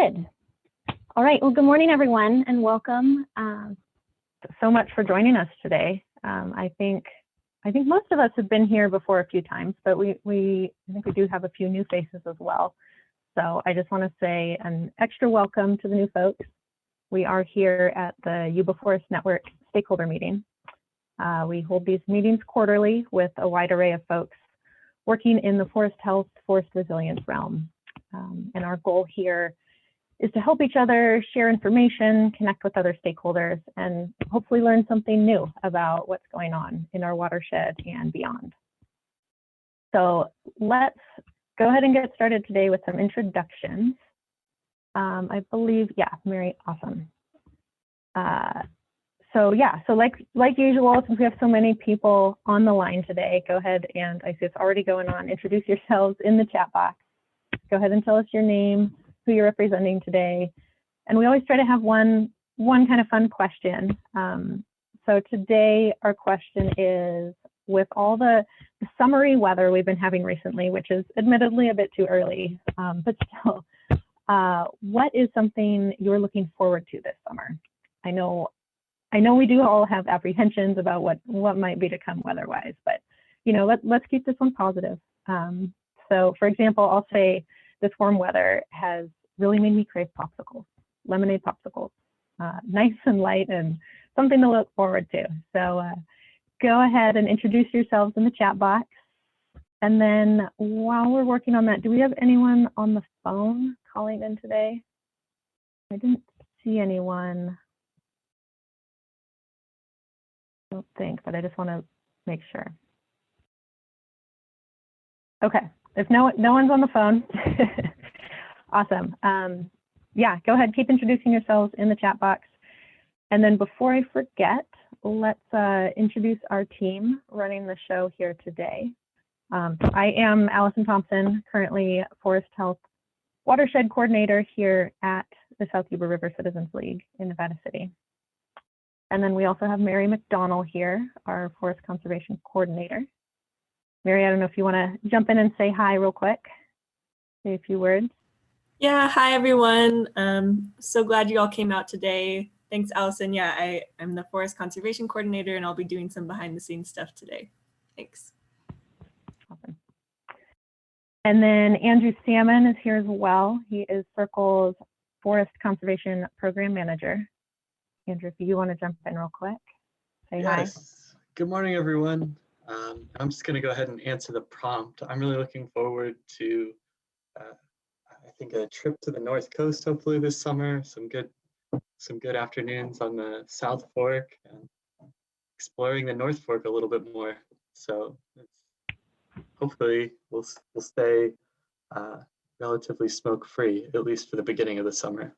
Good. All right. Well, good morning, everyone, and welcome. So much for joining us today. I think most of us have been here before a few times, but I think we do have a few new faces as well. So I just want to say an extra welcome to the new folks. We are here at the Yuba Forest Network stakeholder meeting. We hold these meetings quarterly with a wide array of folks working in the forest health, forest resilience realm. And our goal here is to help each other share information, connect with other stakeholders, and hopefully learn something new about what's going on in our watershed and beyond. So let's go ahead and get started today with some introductions. I believe, yeah, Mary, awesome. So like usual, since we have so many people on the line today, go ahead and I see it's already going on. Introduce yourselves in the chat box. Go ahead and tell us your name, who you're representing today. And we always try to have one kind of fun question. So today our question is, with all the summery weather we've been having recently, which is admittedly a bit too early, but still, what is something you're looking forward to this summer? I know we do all have apprehensions about what might be to come weather-wise, but you know, let's keep this one positive. So for example, I'll say this warm weather has really made me crave popsicles, lemonade popsicles, nice and light and something to look forward to. So go ahead and introduce yourselves in the chat box. And then while we're working on that, do we have anyone on the phone calling in today? I didn't see anyone. I don't think, but I just want to make sure. Okay, if no one's on the phone, awesome. Yeah, go ahead, keep introducing yourselves in the chat box. And then before I forget, let's introduce our team running the show here today. So I am Allison Thompson, currently Forest Health Watershed Coordinator here at the South Yuba River Citizens League in Nevada City. And then we also have Mary McDonnell here, our Forest Conservation Coordinator. Mary, I don't know if you want to jump in and say hi real quick, say a few words. Yeah, hi everyone. So glad you all came out today. Thanks, Allison. Yeah, I'm the Forest Conservation Coordinator and I'll be doing some behind the scenes stuff today. Thanks. Awesome. And then Andrew Salmon is here as well. He is Circle's Forest Conservation Program Manager. Andrew, if you want to jump in real quick, say hi. Yes. Good morning, everyone. I'm just going to go ahead and answer the prompt. I'm really looking forward to, I think, a trip to the North Coast, hopefully this summer. Some good afternoons on the South Fork and exploring the North Fork a little bit more. So hopefully we'll stay relatively smoke-free, at least for the beginning of the summer.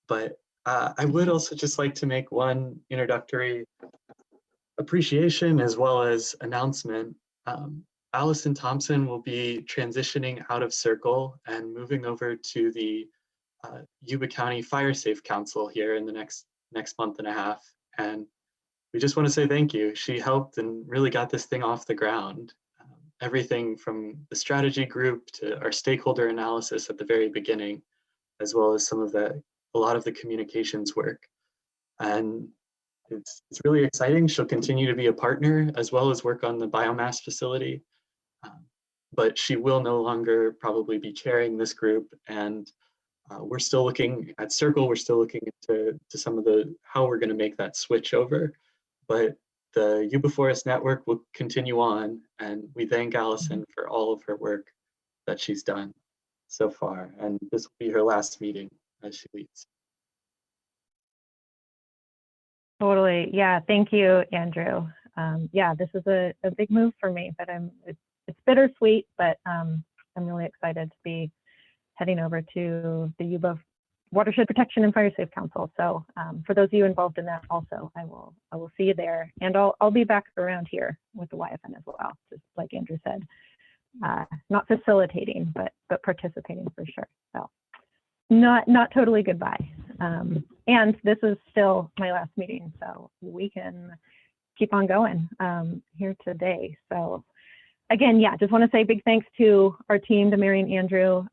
But I would also just like to make one introductory appreciation as well as announcement. Allison Thompson will be transitioning out of Circle and moving over to the Yuba County Fire Safe Council here in the next month and a half. And we just want to say thank you. She helped and really got this thing off the ground. Everything from the strategy group to our stakeholder analysis at the very beginning, as well as a lot of the communications work. And it's really exciting. She'll continue to be a partner as well as work on the biomass facility. But she will no longer probably be chairing this group. And we're still looking at Circle. We're still looking into some of how we're going to make that switch over. But the Yuba Forest Network will continue on. And we thank Allison for all of her work that she's done so far. And this will be her last meeting as she leaves. Totally. Yeah. Thank you, Andrew. Yeah, this is a big move for me, but it's bittersweet, but I'm really excited to be heading over to the Yuba Watershed Protection and Fire Safe Council. So for those of you involved in that also, I will see you there, and I'll be back around here with the YFN as well, just like Andrew said, not facilitating, but participating for sure. So not totally goodbye. And this is still my last meeting, so we can keep on going here today. So again, yeah, just want to say big thanks to our team, to Mary and Andrew.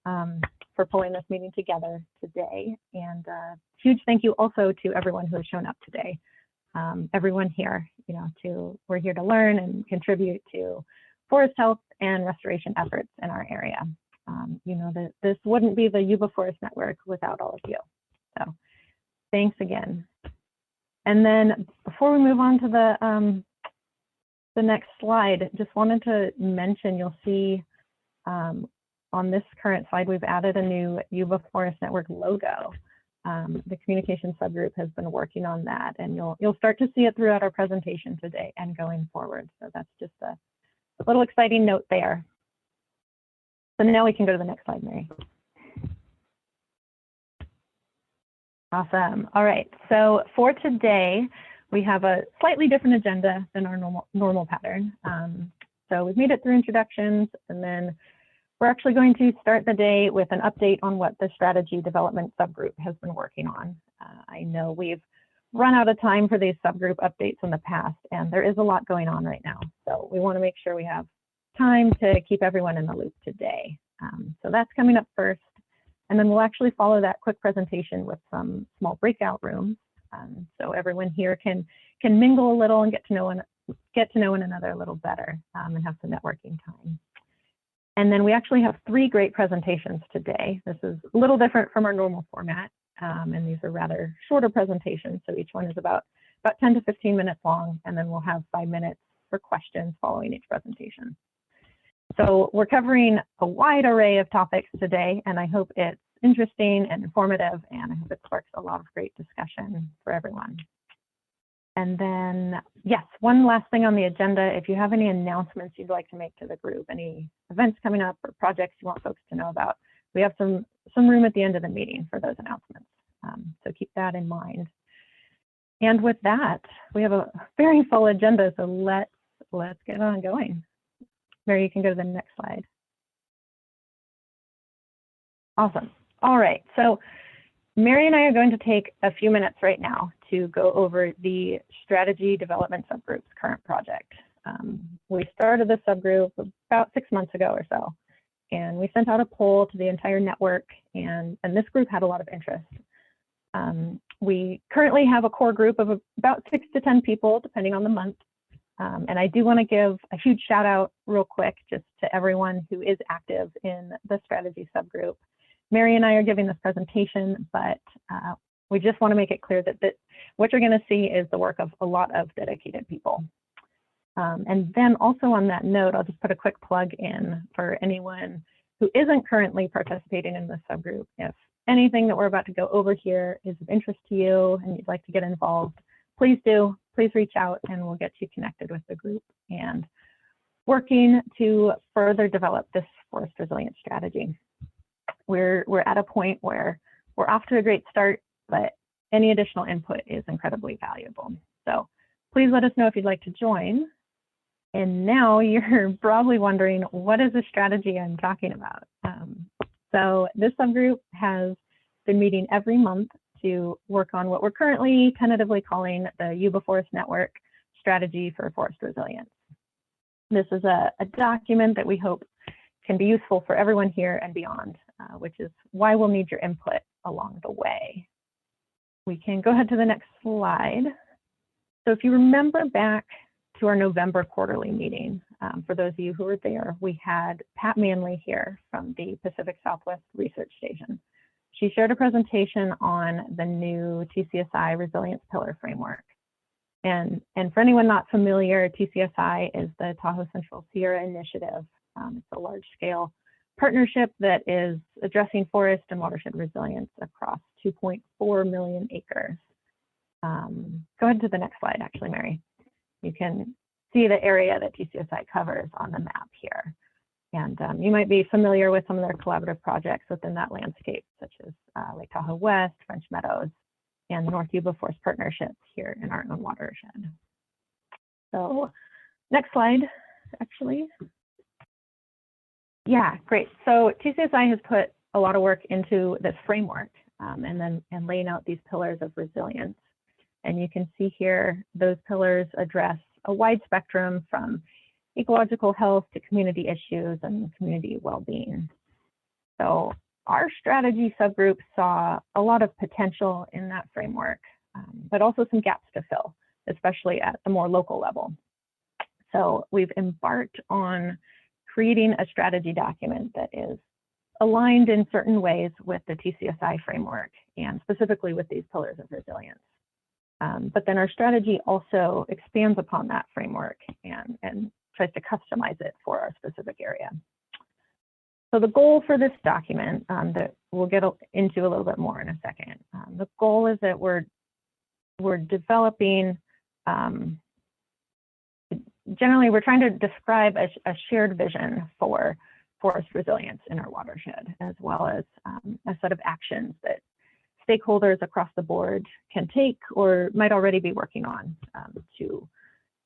for pulling this meeting together today. And huge thank you also to everyone who has shown up today. Everyone here, we're here to learn and contribute to forest health and restoration efforts in our area. That this wouldn't be the Yuba Forest Network without all of you. So thanks again. And then before we move on to the next slide, just wanted to mention, you'll see on this current slide, we've added a new Yuba Forest Network logo. The communication subgroup has been working on that, and you'll start to see it throughout our presentation today and going forward. So that's just a little exciting note there. So now we can go to the next slide, Mary. Awesome. All right. So for today, we have a slightly different agenda than our normal pattern. So we've made it through introductions, and then we're actually going to start the day with an update on what the strategy development subgroup has been working on. I know we've run out of time for these subgroup updates in the past, and there is a lot going on right now. So we want to make sure we have time to keep everyone in the loop today. So that's coming up first. And then we'll actually follow that quick presentation with some small breakout rooms. So everyone here can mingle a little and get to know one another a little better and have some networking time. And then we actually have 3 great presentations today. This is a little different from our normal format, and these are rather shorter presentations. So each one is about 10 to 15 minutes long, and then we'll have 5 minutes for questions following each presentation. So we're covering a wide array of topics today, and I hope it's interesting and informative, and I hope it sparks a lot of great discussion for everyone. And then, yes, one last thing on the agenda, if you have any announcements you'd like to make to the group, any events coming up or projects you want folks to know about, we have some room at the end of the meeting for those announcements. So keep that in mind. And with that, we have a very full agenda, so let's get on going. Mary, you can go to the next slide. Awesome. All right, so Mary and I are going to take a few minutes right now to go over the strategy development subgroup's current project. We started the subgroup about 6 months ago or so, and we sent out a poll to the entire network, and this group had a lot of interest. We currently have a core group of about 6 to 10 people, depending on the month. And I do want to give a huge shout out real quick just to everyone who is active in the strategy subgroup. Mary and I are giving this presentation, but we just want to make it clear that what you're going to see is the work of a lot of dedicated people. And then also on that note, I'll just put a quick plug in for anyone who isn't currently participating in this subgroup. If anything that we're about to go over here is of interest to you and you'd like to get involved, please do. Please reach out and we'll get you connected with the group and working to further develop this forest resilience strategy. We're at a point where we're off to a great start, but any additional input is incredibly valuable. So please let us know if you'd like to join. And now you're probably wondering, what is the strategy I'm talking about? So this subgroup has been meeting every month to work on what we're currently tentatively calling the Yuba Forest Network Strategy for Forest Resilience. This is a document that we hope can be useful for everyone here and beyond, which is why we'll need your input along the way. We can go ahead to the next slide. So if you remember back to our November quarterly meeting, for those of you who were there, we had Pat Manley here from the Pacific Southwest Research Station. She shared a presentation on the new Tcsi Resilience Pillar Framework. And for anyone not familiar, Tcsi is the Tahoe Central Sierra Initiative. It's a large-scale partnership that is addressing forest and watershed resilience across 2.4 million acres. Go ahead to the next slide, actually, Mary. You can see the area that Tcsi covers on the map here. And you might be familiar with some of their collaborative projects within that landscape, such as Lake Tahoe West, French Meadows, and the North Yuba Forest Partnerships here in our own watershed. So next slide, actually. Yeah, great. So Tcsi has put a lot of work into this framework and laying out these pillars of resilience. And you can see here, those pillars address a wide spectrum from ecological health to community issues and community well-being. So our strategy subgroup saw a lot of potential in that framework, but also some gaps to fill, especially at the more local level. So we've embarked on creating a strategy document that is aligned in certain ways with the TCSI framework and specifically with these pillars of resilience. But then our strategy also expands upon that framework and tries to customize it for our specific area. So the goal for this document that we'll get into a little bit more in a second, the goal is that we're developing, generally we're trying to describe a shared vision for forest resilience in our watershed, as well as a set of actions that stakeholders across the board can take or might already be working on to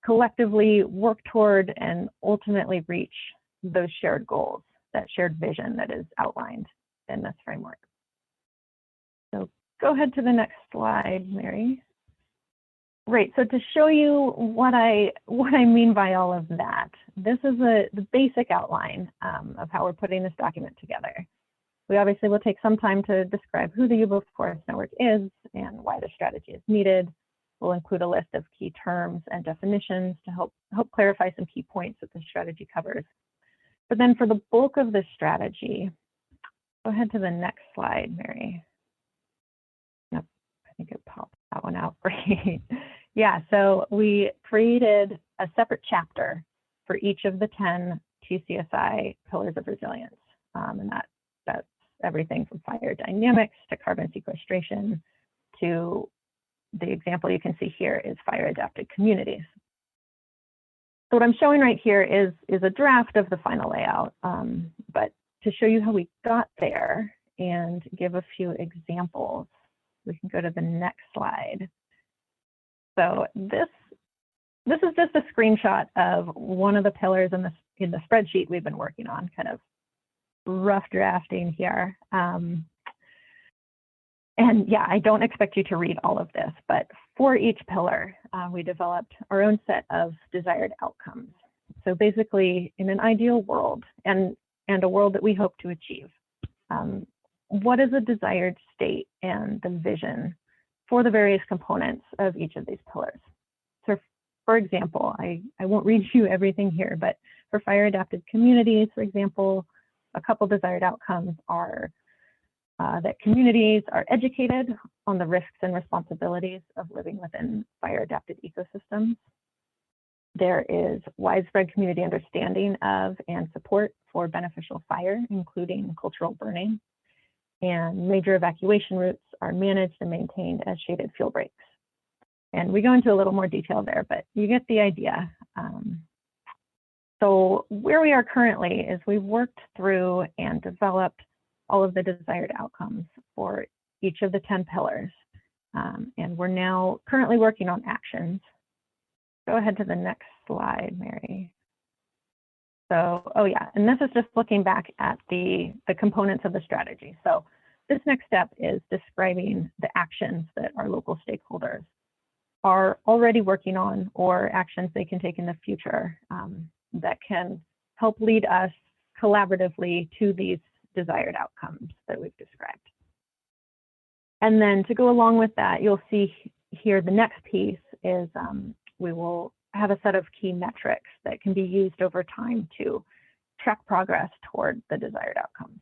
collectively work toward and ultimately reach those shared goals, that shared vision that is outlined in this framework. So go ahead to the next slide, Mary. Great, so to show you what I mean by all of that, this is the basic outline of how we're putting this document together. We obviously will take some time to describe who the Yuba Forest Network is and why the strategy is needed. We'll include a list of key terms and definitions to help clarify some key points that the strategy covers. But then for the bulk of the strategy, go ahead to the next slide, Mary. Yep, I think it popped that one out. Great. Yeah, so we created a separate chapter for each of the 10 TCSI pillars of resilience. And that's everything from fire dynamics to carbon sequestration to the example you can see here is fire adapted communities. So what I'm showing right here is a draft of the final layout, but to show you how we got there and give a few examples, we can go to the next slide. So this is just a screenshot of one of the pillars in the spreadsheet we've been working on, kind of rough drafting here. And yeah, I don't expect you to read all of this, but for each pillar, we developed our own set of desired outcomes. So basically, in an ideal world and a world that we hope to achieve, what is a desired state and the vision for the various components of each of these pillars? So for example, I won't read you everything here, but for fire adapted communities, for example, a couple desired outcomes are that communities are educated on the risks and responsibilities of living within fire adapted ecosystems. There is widespread community understanding of and support for beneficial fire, including cultural burning. And major evacuation routes are managed and maintained as shaded fuel breaks. And we go into a little more detail there, but you get the idea. So where we are currently is we've worked through and developed all of the desired outcomes for each of the 10 pillars. And we're now currently working on actions. Go ahead to the next slide, Mary. So, oh yeah, and this is just looking back at the components of the strategy. So this next step is describing the actions that our local stakeholders are already working on or actions they can take in the future that can help lead us collaboratively to these desired outcomes that we've described. And then to go along with that, you'll see here the next piece is we will have a set of key metrics that can be used over time to track progress toward the desired outcomes.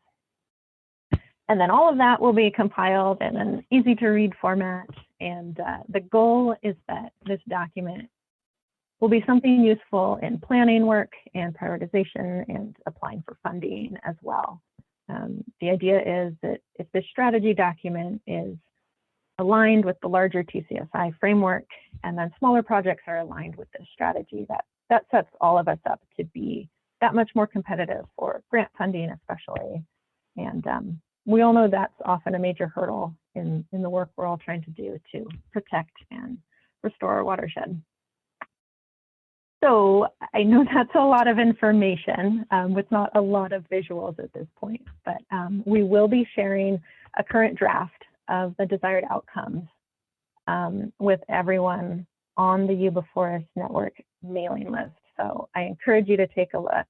And then all of that will be compiled in an easy to read format. And the goal is that this document will be something useful in planning work and prioritization and applying for funding as well. The idea is that if this strategy document is aligned with the larger TCSI framework, and then smaller projects are aligned with this strategy, that sets all of us up to be that much more competitive for grant funding especially. And we all know that's often a major hurdle in the work we're all trying to do to protect and restore our watershed. So I know that's a lot of information with not a lot of visuals at this point, but we will be sharing a current draft of the desired outcomes with everyone on the Yuba Forest Network mailing list. So I encourage you to take a look.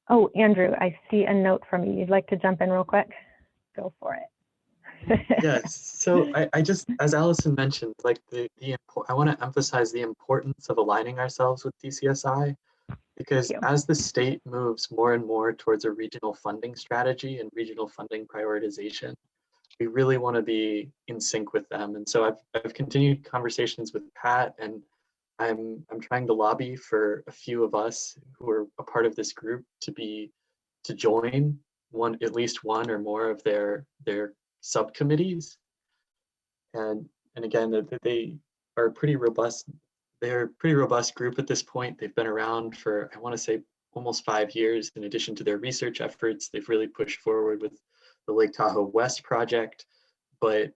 Oh, Andrew, I see a note from you. You'd like to jump in real quick? Go for it. Yes. So I just, as Allison mentioned, like I want to emphasize the importance of aligning ourselves with TCSI, because Thank you. as the state moves more and more towards a regional funding strategy and regional funding prioritization, we really want to be in sync with them. And so I've continued conversations with Pat, and I'm trying to lobby for a few of us who are a part of this group to join at least one or more of their subcommittees. And again, they are pretty robust. They're a pretty robust group at this point. They've been around for, I want to say, almost 5 years. In addition to their research efforts, they've really pushed forward with the Lake Tahoe West project, but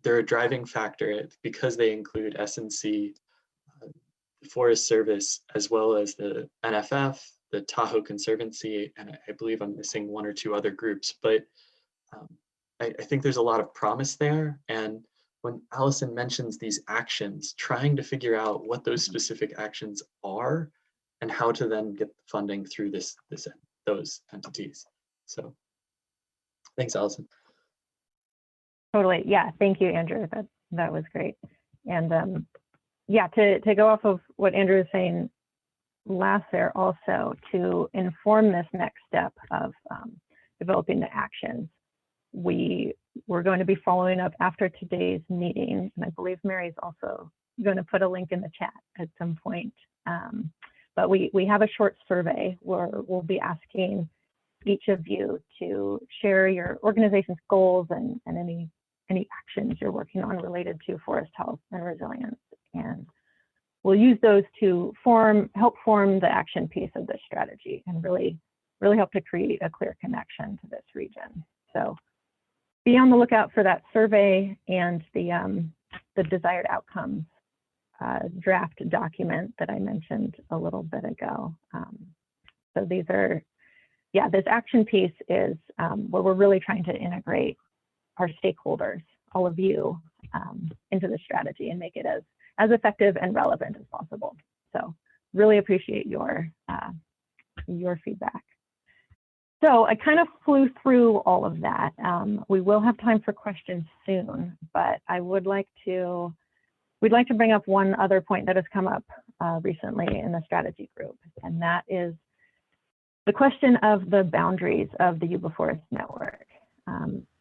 they're a driving factor because they include S&C, the Forest Service, as well as the NFF, the Tahoe Conservancy, and I believe I'm missing one or two other groups, but I think there's a lot of promise there. And when Allison mentions these actions, trying to figure out what those specific actions are and how to then get the funding through those entities. So thanks, Allison. Totally. Yeah. Thank you, Andrew. That was great. And yeah, to go off of what Andrew was saying last there, also to inform this next step of developing the actions, we're going to be following up after today's meeting, and I believe Mary's also going to put a link in the chat at some point. But we have a short survey where we'll be asking each of you to share your organization's goals and any actions you're working on related to forest health and resilience. And we'll use those to help form the action piece of this strategy and really help to create a clear connection to this region. So be on the lookout for that survey and the desired outcomes draft document that I mentioned a little bit ago. So these are, yeah, this action piece is where we're really trying to integrate our stakeholders, all of you, into the strategy and make it as effective and relevant as possible. So really appreciate your feedback. So I kind of flew through all of that. We will have time for questions soon, but we'd like to bring up one other point that has come up recently in the strategy group, and that is the question of the boundaries of the Yuba Forest Network.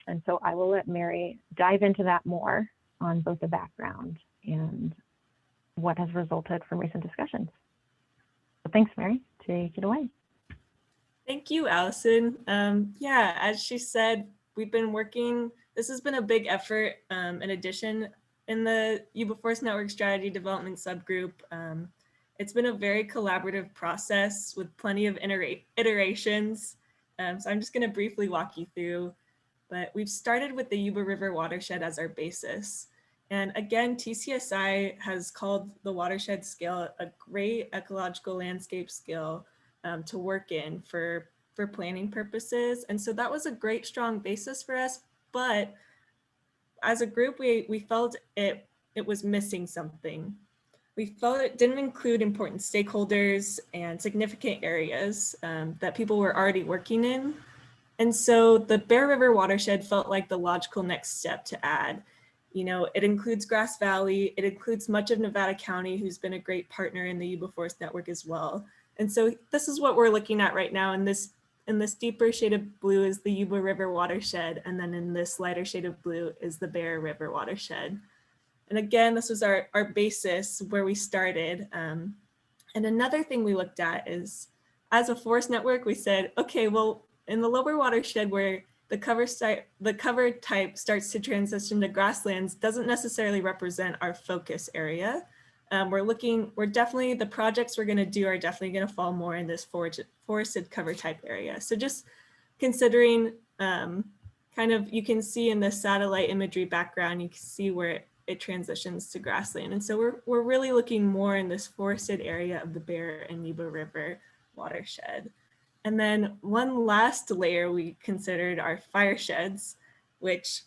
And so I will let Mary dive into that more on both the background and what has resulted from recent discussions. So thanks, Mary. Take it away. Thank you, Allison. Yeah, as she said, we've been working, this has been a big effort, in addition, in the Yuba Forest Network Strategy Development Subgroup. It's been a very collaborative process with plenty of iterations. So I'm just gonna briefly walk you through, but we've started with the Yuba River Watershed as our basis. And again, TCSI has called the watershed scale a great ecological landscape scale to work in for planning purposes. And so that was a great, strong basis for us. But as a group, we felt it was missing something. We felt it didn't include important stakeholders and significant areas that people were already working in. And so the Bear River Watershed felt like the logical next step to add. You know, it includes Grass Valley, it includes much of Nevada County, who's been a great partner in the Yuba Forest Network as well. And so this is what we're looking at right now. In this deeper shade of blue is the Yuba River Watershed, and then in this lighter shade of blue is the Bear River Watershed. And again, this was our basis where we started. And another thing we looked at is, as a forest network, we said, okay, well, in the lower watershed where the cover type starts to transition to grasslands doesn't necessarily represent our focus area. We're definitely, the projects we're gonna do are definitely gonna fall more in this forested cover type area. So just considering kind of, you can see in the satellite imagery background, you can see where it transitions to grassland. And so we're really looking more in this forested area of the Bear and Yuba River watershed. And then one last layer we considered are firesheds, which,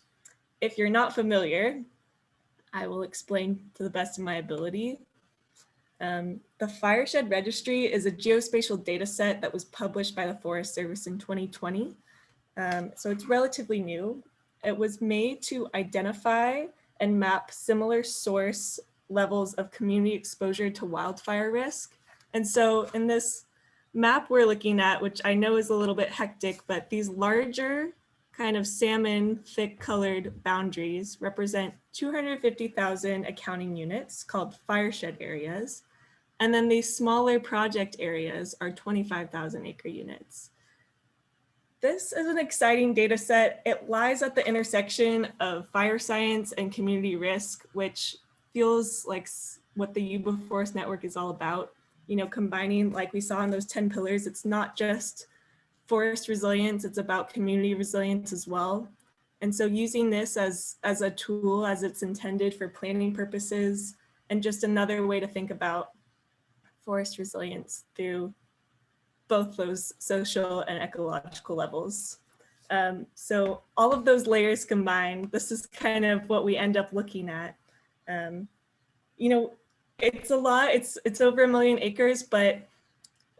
if you're not familiar, I will explain to the best of my ability. The Fireshed Registry is a geospatial data set that was published by the Forest Service in 2020. So it's relatively new. It was made to identify and map similar source levels of community exposure to wildfire risk. And so in this map we're looking at, which I know is a little bit hectic, but these larger kind of salmon thick colored boundaries represent 250,000 accounting units called fireshed areas. And then these smaller project areas are 25,000 acre units. This is an exciting data set. It lies at the intersection of fire science and community risk, which feels like what the Yuba Forest Network is all about. You know, combining, like we saw in those 10 pillars, it's not just forest resilience, it's about community resilience as well. And so using this as a tool, as it's intended for planning purposes, and just another way to think about forest resilience through both those social and ecological levels. So all of those layers combined, this is kind of what we end up looking at. You know, it's a lot, it's over 1 million acres, but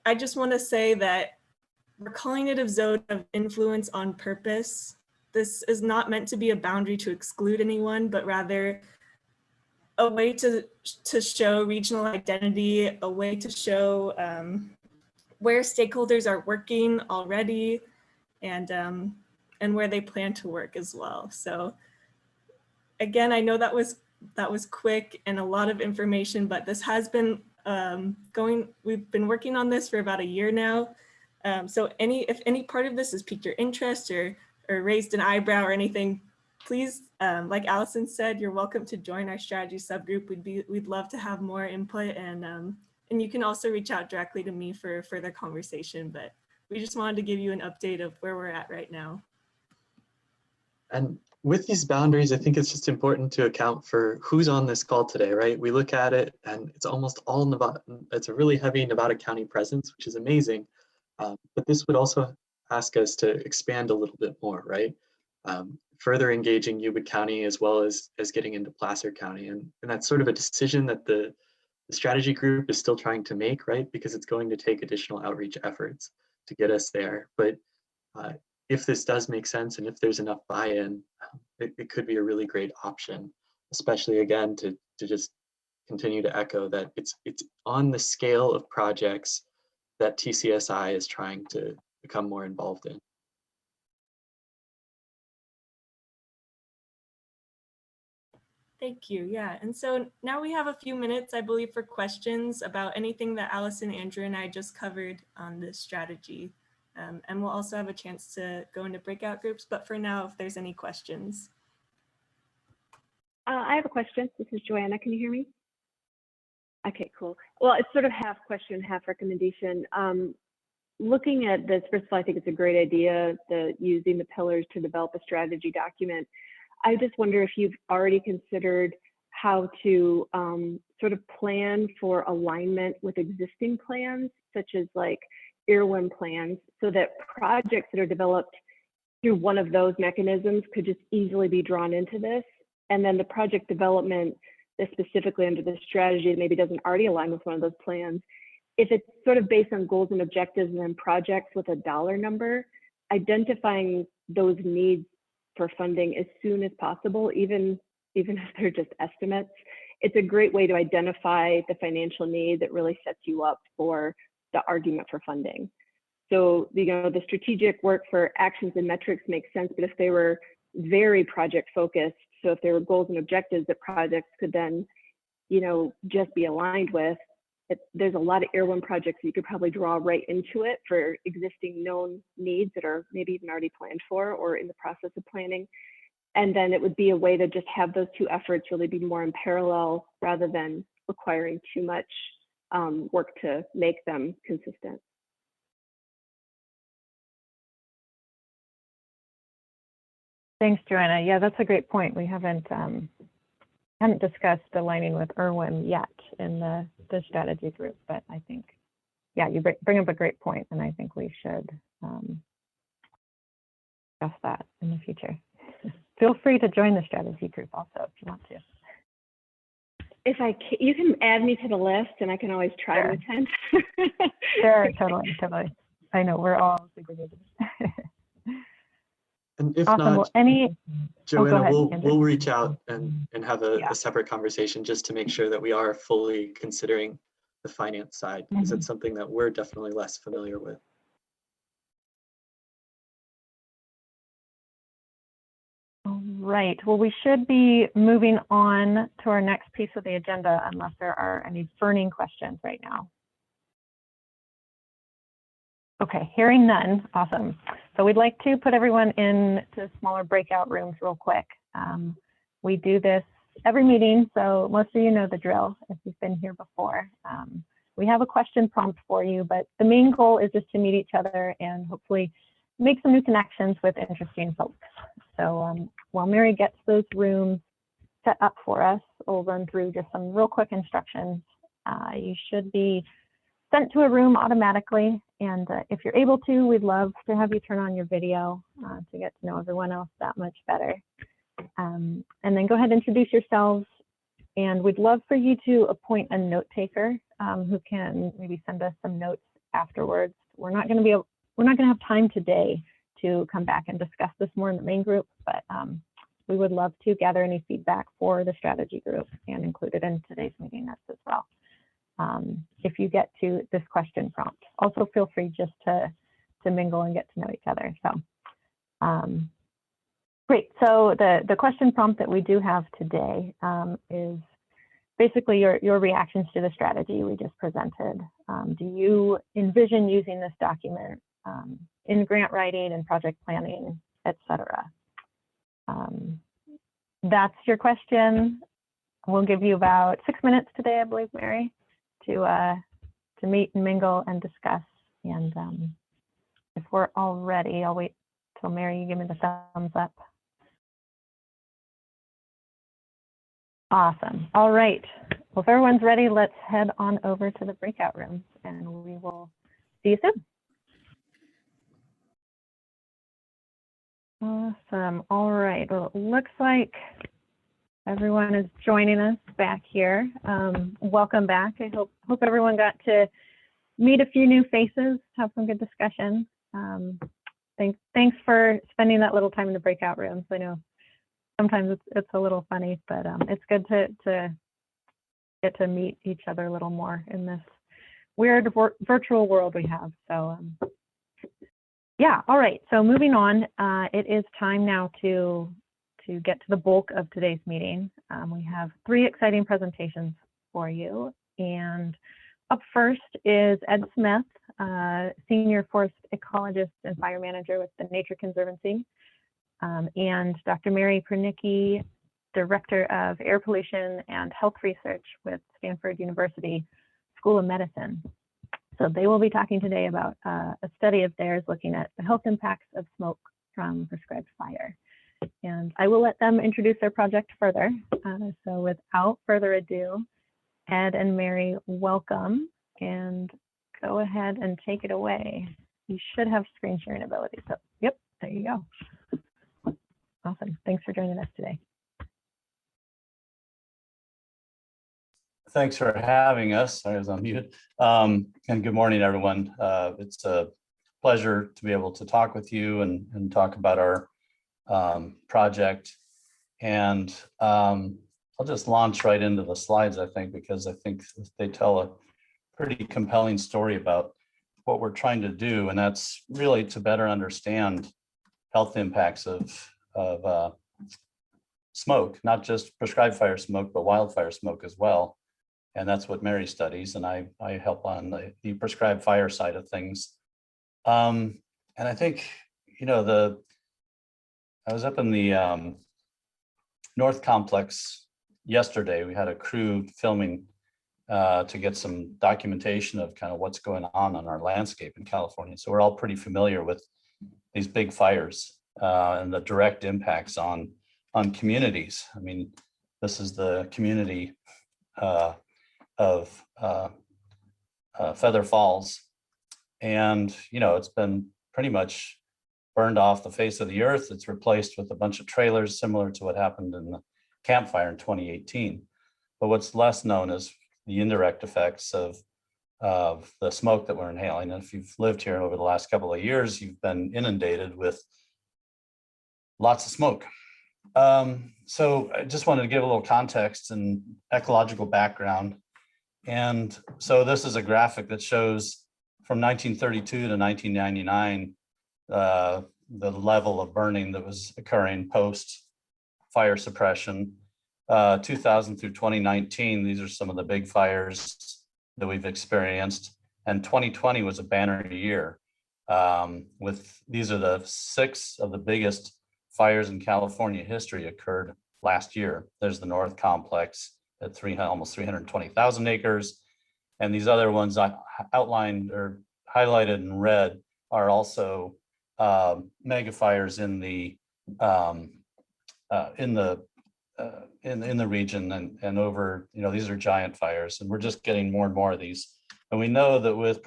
I just want to say that we're calling it a zone of influence on purpose. This is not meant to be a boundary to exclude anyone, but rather a way to show regional identity, a way to show where stakeholders are working already, and where they plan to work as well. So again, I know that was quick and a lot of information, but this has been we've been working on this for about a year now. So if any part of this has piqued your interest or raised an eyebrow or anything, please, like Allison said, you're welcome to join our strategy subgroup. We'd love to have more input, and you can also reach out directly to me for further conversation, but we just wanted to give you an update of where we're at right now. And with these boundaries, I think it's just important to account for who's on this call today, right? We look at it and it's almost all Nevada. It's a really heavy Nevada County presence, which is amazing. But this would also ask us to expand a little bit more, right? Further engaging Yuba County as well as getting into Placer County. And that's sort of a decision that the strategy group is still trying to make, right? Because it's going to take additional outreach efforts to get us there. But if this does make sense and if there's enough buy-in, it could be a really great option, especially again to just continue to echo that it's on the scale of projects that TCSI is trying to become more involved in. Thank you. Yeah, and so now we have a few minutes, I believe, for questions about anything that Allison, Andrew, and I just covered on this strategy. And we'll also have a chance to go into breakout groups, but for now, if there's any questions. I have a question. This is Joanna. Can you hear me? Okay, cool. Well, it's sort of half question, half recommendation. Looking at this, first of all, I think it's a great idea, using the pillars to develop a strategy document. I just wonder if you've already considered how to sort of plan for alignment with existing plans, such as like earworm plans, so that projects that are developed through one of those mechanisms could just easily be drawn into this. And then the project development that specifically under the strategy that maybe doesn't already align with one of those plans, if it's sort of based on goals and objectives and then projects with a dollar number, identifying those needs for funding as soon as possible, even if they're just estimates, it's a great way to identify the financial need that really sets you up for the argument for funding. So, the strategic work for actions and metrics makes sense, but if they were very project focused, so if there were goals and objectives that projects could then, just be aligned with, there's a lot of earworm projects you could probably draw right into it for existing known needs that are maybe even already planned for or in the process of planning. And then it would be a way to just have those two efforts really be more in parallel rather than requiring too much work to make them consistent. Thanks, Joanna. Yeah, that's a great point. We haven't discussed aligning with Irwin yet in the strategy group, but I think, yeah, you bring up a great point, and I think we should discuss that in the future. Feel free to join the strategy group also if you want to. you can add me to the list, and I can always try to attend. Sure, totally, totally. I know we're all super busy. And if Awesome. not, Well, go Joanna, ahead, we'll Andrew. reach out and have Yeah. a separate conversation just to make sure that we are fully considering the finance side, because it's something that we're definitely less familiar with. All right. Well, we should be moving on to our next piece of the agenda unless there are any burning questions right now. Okay, hearing none. Awesome. So we'd like to put everyone into smaller breakout rooms real quick. We do this every meeting, so most of you know the drill if you've been here before. We have a question prompt for you, but the main goal is just to meet each other and hopefully make some new connections with interesting folks. So while Mary gets those rooms set up for us, we'll run through just some real quick instructions. You should be sent to a room automatically, and if you're able to, we'd love to have you turn on your video to get to know everyone else that much better. And then go ahead and introduce yourselves, and we'd love for you to appoint a note taker who can maybe send us some notes afterwards. We're not going to have time today to come back and discuss this more in the main group, but we would love to gather any feedback for the strategy group and include it in today's meeting notes as well. If you get to this question prompt, also feel free just to mingle and get to know each other. So great. So the question prompt that we do have today is basically your reactions to the strategy we just presented. Do you envision using this document in grant writing and project planning, etc.? That's your question. We'll give you about 6 minutes today, I believe, Mary, to meet and mingle and discuss. And if we're all ready, I'll wait till Mary, you give me the thumbs up. Awesome. All right. Well, if everyone's ready, let's head on over to the breakout rooms and we will see you soon. Awesome. All right. Well, it looks like everyone is joining us back here. Welcome back. I hope everyone got to meet a few new faces, have some good discussion. Thanks for spending that little time in the breakout rooms. I know sometimes it's a little funny, but it's good to get to meet each other a little more in this weird virtual world we have. So yeah, all right. So moving on, it is time now to get to the bulk of today's meeting. We have 3 exciting presentations for you. And up first is Ed Smith, Senior Forest Ecologist and Fire Manager with the Nature Conservancy, and Dr. Mary Pernicki, Director of Air Pollution and Health Research with Stanford University School of Medicine. So they will be talking today about a study of theirs looking at the health impacts of smoke from prescribed fire. And I will let them introduce their project further. So without further ado, Ed and Mary, welcome, and go ahead and take it away. You should have screen sharing ability. So yep, there you go. Awesome. Thanks for joining us today. Thanks for having us. Sorry, I was on mute. And good morning, everyone. It's a pleasure to be able to talk with you and talk about our project. And I'll just launch right into the slides, I think, because I think they tell a pretty compelling story about what we're trying to do. And that's really to better understand health impacts of smoke, not just prescribed fire smoke, but wildfire smoke as well. And that's what Mary studies, and I help on the prescribed fire side of things. And I think, you know, I was up in the North Complex yesterday. We had a crew filming to get some documentation of kind of what's going on our landscape in California. So we're all pretty familiar with these big fires and the direct impacts on communities. I mean, this is the community of Feather Falls, and you know, it's been pretty much burned off the face of the earth. It's replaced with a bunch of trailers, similar to what happened in the Camp Fire in 2018. But what's less known is the indirect effects of the smoke that we're inhaling. And if you've lived here over the last couple of years, you've been inundated with lots of smoke. So I just wanted to give a little context and ecological background. And so this is a graphic that shows from 1932 to 1999, the level of burning that was occurring post fire suppression. 2000 through 2019, these are some of the big fires that we've experienced. And 2020 was a banner year. These are the 6 of the biggest fires in California history occurred last year. There's the North Complex at almost 320,000 acres. And these other ones I outlined or highlighted in red are also mega fires in the region and over, these are giant fires, and we're just getting more and more of these. And we know that with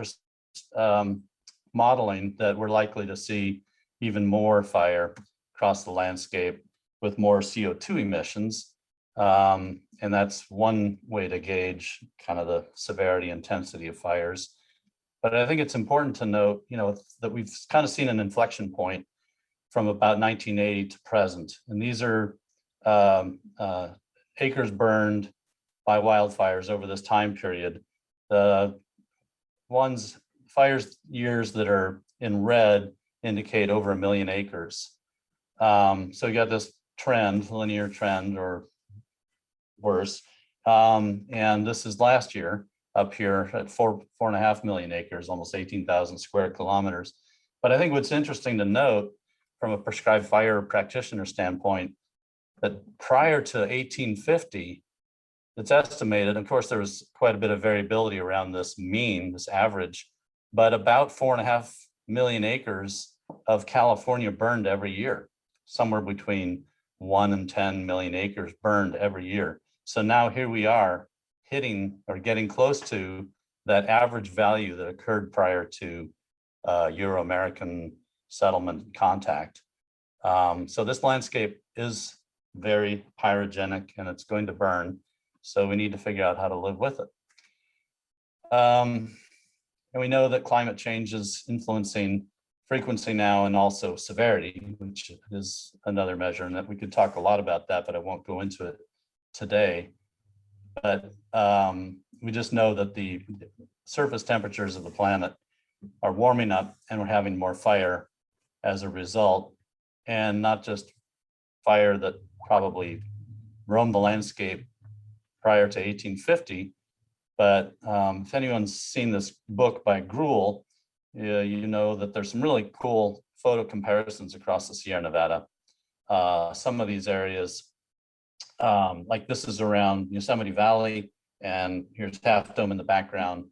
modeling that we're likely to see even more fire across the landscape with more CO2 emissions. And that's one way to gauge kind of the severity, intensity of fires. But I think it's important to note, that we've kind of seen an inflection point from about 1980 to present. And these are acres burned by wildfires over this time period. The fires years that are in red indicate over 1 million acres. So you got this trend, linear trend or worse. And this is last year up here at 4.5 million acres, almost 18,000 square kilometers. But I think what's interesting to note from a prescribed fire practitioner standpoint, that prior to 1850, it's estimated, of course, there was quite a bit of variability around this mean, this average, but about 4.5 million acres of California burned every year, somewhere between 1 and 10 million acres burned every year. So now here we are hitting or getting close to that average value that occurred prior to Euro-American settlement contact. So this landscape is very pyrogenic and it's going to burn. So we need to figure out how to live with it. And we know that climate change is influencing frequency now and also severity, which is another measure, and that we could talk a lot about that, but I won't go into it today. But we just know that the surface temperatures of the planet are warming up and we're having more fire as a result, and not just fire that probably roamed the landscape prior to 1850, but if anyone's seen this book by Gruel, you know that there's some really cool photo comparisons across the Sierra Nevada. Some of these areas, like this is around Yosemite Valley, and here's Half Dome in the background.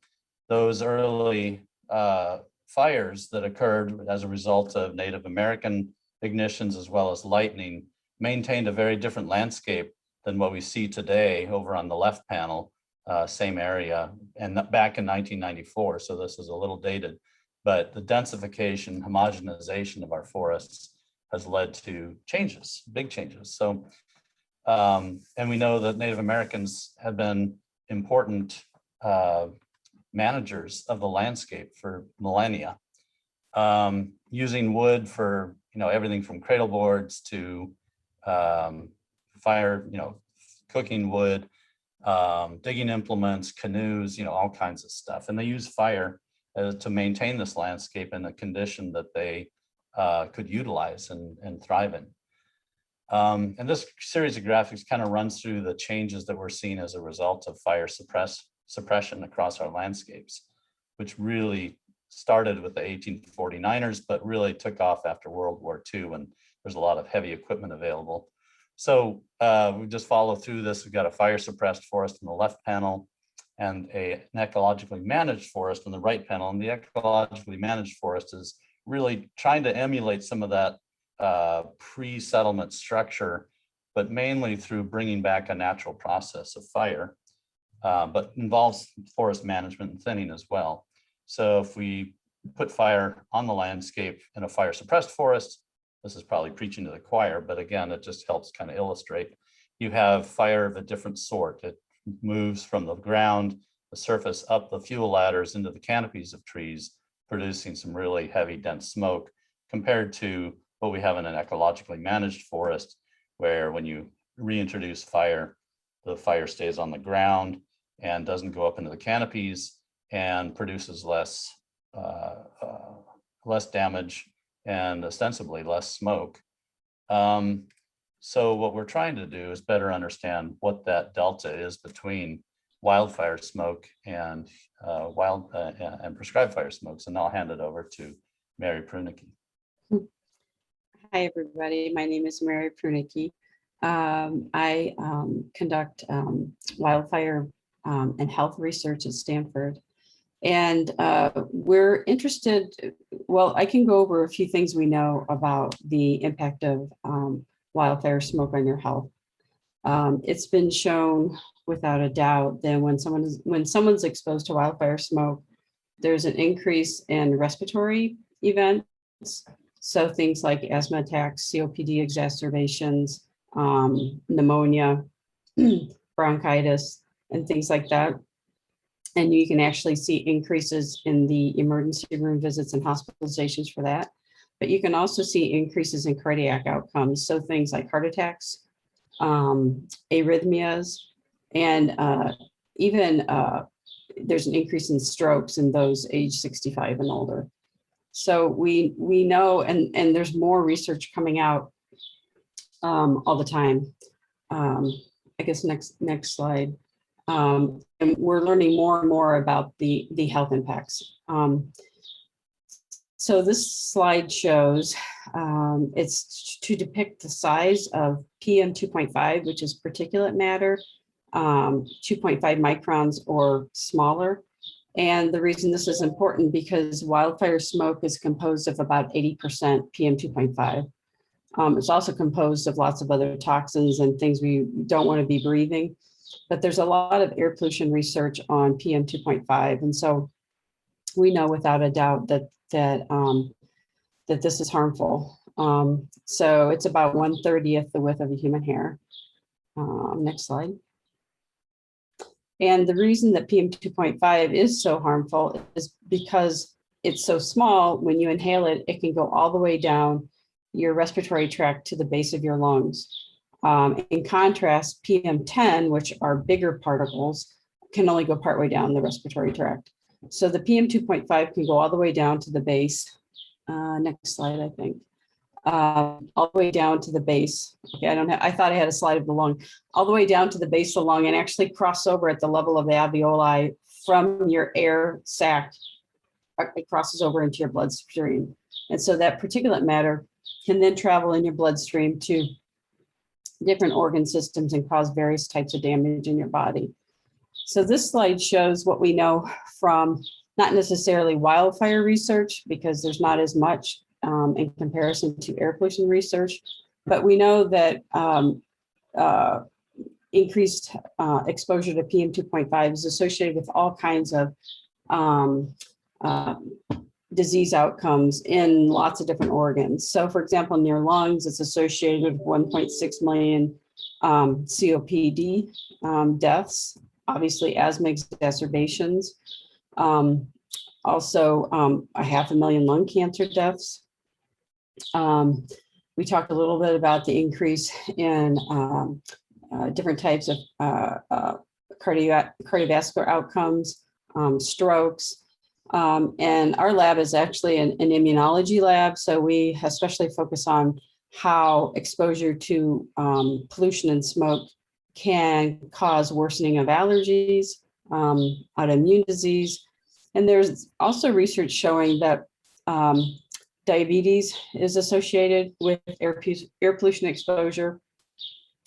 Those early fires that occurred as a result of Native American ignitions as well as lightning maintained a very different landscape than what we see today over on the left panel, same area, and back in 1994. So this is a little dated, but the densification, homogenization of our forests has led to changes, big changes. So, and we know that Native Americans have been important managers of the landscape for millennia, using wood for everything from cradle boards to fire, cooking wood, digging implements, canoes, all kinds of stuff. And they use fire to maintain this landscape in a condition that they could utilize and thrive in. And this series of graphics kind of runs through the changes that we're seeing as a result of fire suppression across our landscapes, which really started with the 1849ers, but really took off after World War II when there's a lot of heavy equipment available. So we just follow through this. We've got a fire suppressed forest in the left panel and an ecologically managed forest in the right panel. And the ecologically managed forest is really trying to emulate some of that pre-settlement structure, but mainly through bringing back a natural process of fire, but involves forest management and thinning as well. So if we put fire on the landscape in a fire suppressed forest, this is probably preaching to the choir, but again, it just helps kind of illustrate. You have fire of a different sort. It moves from the ground, the surface up the fuel ladders into the canopies of trees, producing some really heavy, dense smoke compared to what we have in an ecologically managed forest, where when you reintroduce fire, the fire stays on the ground and doesn't go up into the canopies and produces less damage and ostensibly less smoke. So what we're trying to do is better understand what that delta is between wildfire smoke and prescribed fire smokes. And I'll hand it over to Mary Prunicki. Hi, everybody. My name is Mary Prunicki. I conduct wildfire and health research at Stanford. And we're interested, well, I can go over a few things we know about the impact of wildfire smoke on your health. It's been shown without a doubt that when someone's exposed to wildfire smoke, there's an increase in respiratory events. So things like asthma attacks, COPD exacerbations, pneumonia, bronchitis, and things like that. And you can actually see increases in the emergency room visits and hospitalizations for that. But you can also see increases in cardiac outcomes. So things like heart attacks, arrhythmias, and even there's an increase in strokes in those age 65 and older. So we know, and there's more research coming out all the time. I guess next slide. And we're learning more and more about the health impacts. So this slide shows, it's to depict the size of PM 2.5, which is particulate matter, 2.5 microns or smaller. And the reason this is important because wildfire smoke is composed of about 80% PM 2.5. It's also composed of lots of other toxins and things we don't want to be breathing. But there's a lot of air pollution research on PM 2.5. And so we know without a doubt that this is harmful. So it's about 1/30th the width of a human hair. Next slide. And the reason that PM 2.5 is so harmful is because it's so small. When you inhale it, it can go all the way down your respiratory tract to the base of your lungs. In contrast, PM10, which are bigger particles, can only go partway down the respiratory tract. So the PM 2.5 can go all the way down to the base. Next slide, I think. All the way down to the base. Okay, I thought I had a slide of the lung. All the way down to the base of the lung and actually cross over at the level of the alveoli from your air sac. It crosses over into your bloodstream. And so that particulate matter can then travel in your bloodstream to different organ systems and cause various types of damage in your body. So this slide shows what we know from not necessarily wildfire research, because there's not as much in comparison to air pollution research, but we know that increased exposure to PM 2.5 is associated with all kinds of disease outcomes in lots of different organs. So for example, in your lungs, it's associated with 1.6 million COPD deaths, obviously asthma exacerbations, also 500,000 lung cancer deaths. We talked a little bit about the increase in different types of cardiovascular outcomes, strokes. And our lab is actually an immunology lab. So we especially focus on how exposure to pollution and smoke can cause worsening of allergies, autoimmune disease. And there's also research showing that diabetes is associated with air pollution exposure.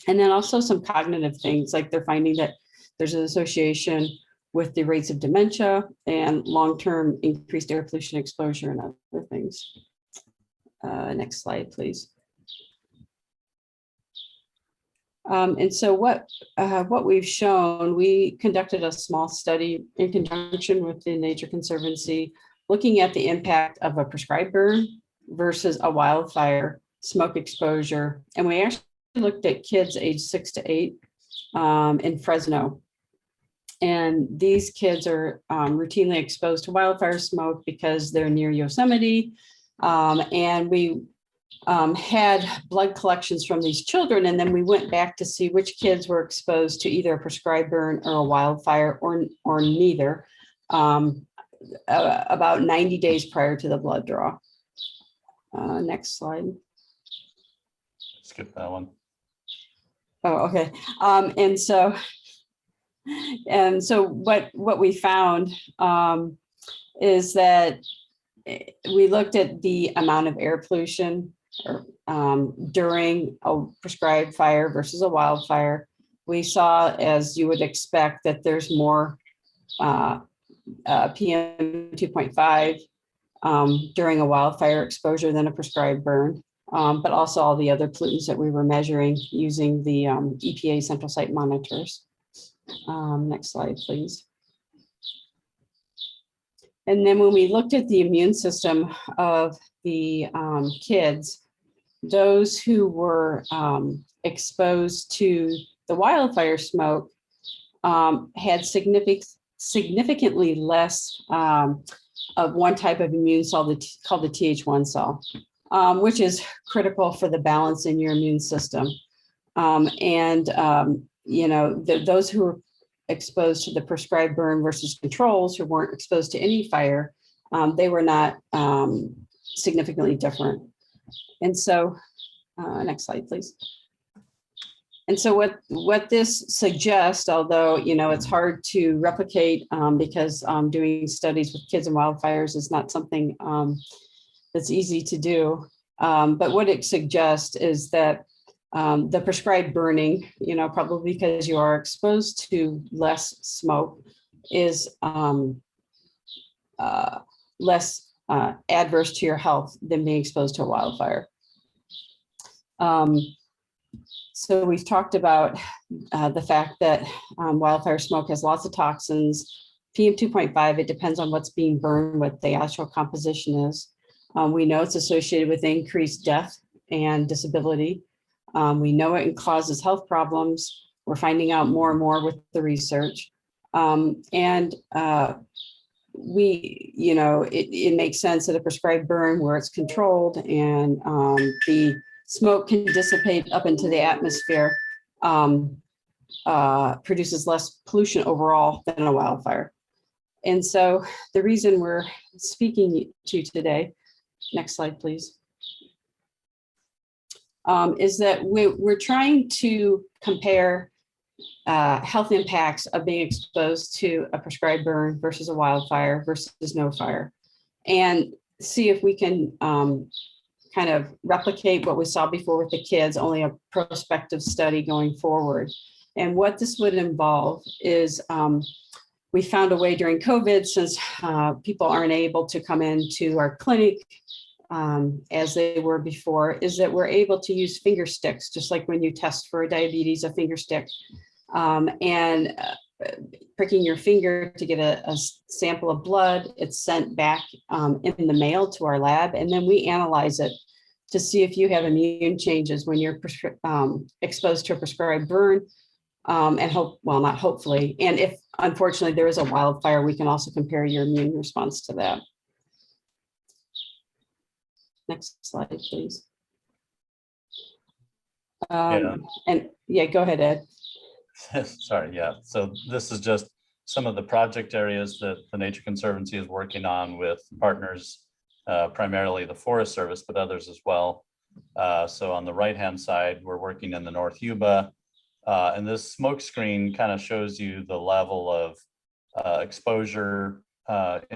And then also some cognitive things, like they're finding that there's an association with the rates of dementia and long-term increased air pollution exposure and other things. Next slide, please. And so what we've shown, we conducted a small study in conjunction with the Nature Conservancy, looking at the impact of a prescribed burn versus a wildfire smoke exposure. And we actually looked at kids aged 6 to 8 in Fresno. And these kids are routinely exposed to wildfire smoke because they're near Yosemite. And we had blood collections from these children, and then we went back to see which kids were exposed to either a prescribed burn or a wildfire or neither, about 90 days prior to the blood draw. Next slide. Skip that one. Oh, okay. And so what we found is that we looked at the amount of air pollution during a prescribed fire versus a wildfire. We saw, as you would expect, that there's more PM 2.5 during a wildfire exposure than a prescribed burn, but also all the other pollutants that we were measuring using the EPA central site monitors. Next slide, please. And then when we looked at the immune system of the kids, those who were exposed to the wildfire smoke had significantly less of one type of immune cell called the Th1 cell, which is critical for the balance in your immune system. You know, those who were exposed to the prescribed burn versus controls who weren't exposed to any fire, they were not significantly different. And so, next slide, please. And so what this suggests, although, you know, it's hard to replicate because doing studies with kids and wildfires is not something that's easy to do. But what it suggests is that the prescribed burning, you know, probably because you are exposed to less smoke, is less adverse to your health than being exposed to a wildfire. So we've talked about the fact that wildfire smoke has lots of toxins. PM 2.5, it depends on what's being burned, what the actual composition is. We know it's associated with increased death and disability. We know it causes health problems. We're finding out more and more with the research. You know, it makes sense that a prescribed burn where it's controlled and the smoke can dissipate up into the atmosphere, produces less pollution overall than a wildfire. And so the reason we're speaking to you today, next slide, please, is that we're trying to compare health impacts of being exposed to a prescribed burn versus a wildfire versus no fire, and see if we can kind of replicate what we saw before with the kids, only a prospective study going forward. And what this would involve is we found a way during COVID, since people aren't able to come into our clinic as they were before, is that we're able to use finger sticks, just like when you test for diabetes, a finger stick, and pricking your finger to get a sample of blood. It's sent back in the mail to our lab, and then we analyze it to see if you have immune changes when you're exposed to a prescribed burn, and not hopefully, and if unfortunately there is a wildfire, we can also compare your immune response to that. Next slide, please. And yeah, go ahead, Ed. Sorry, yeah. So this is just some of the project areas that the Nature Conservancy is working on with partners, primarily the Forest Service, but others as well. So on the right-hand side, we're working in the North Yuba, and this smoke screen kind of shows you the level of exposure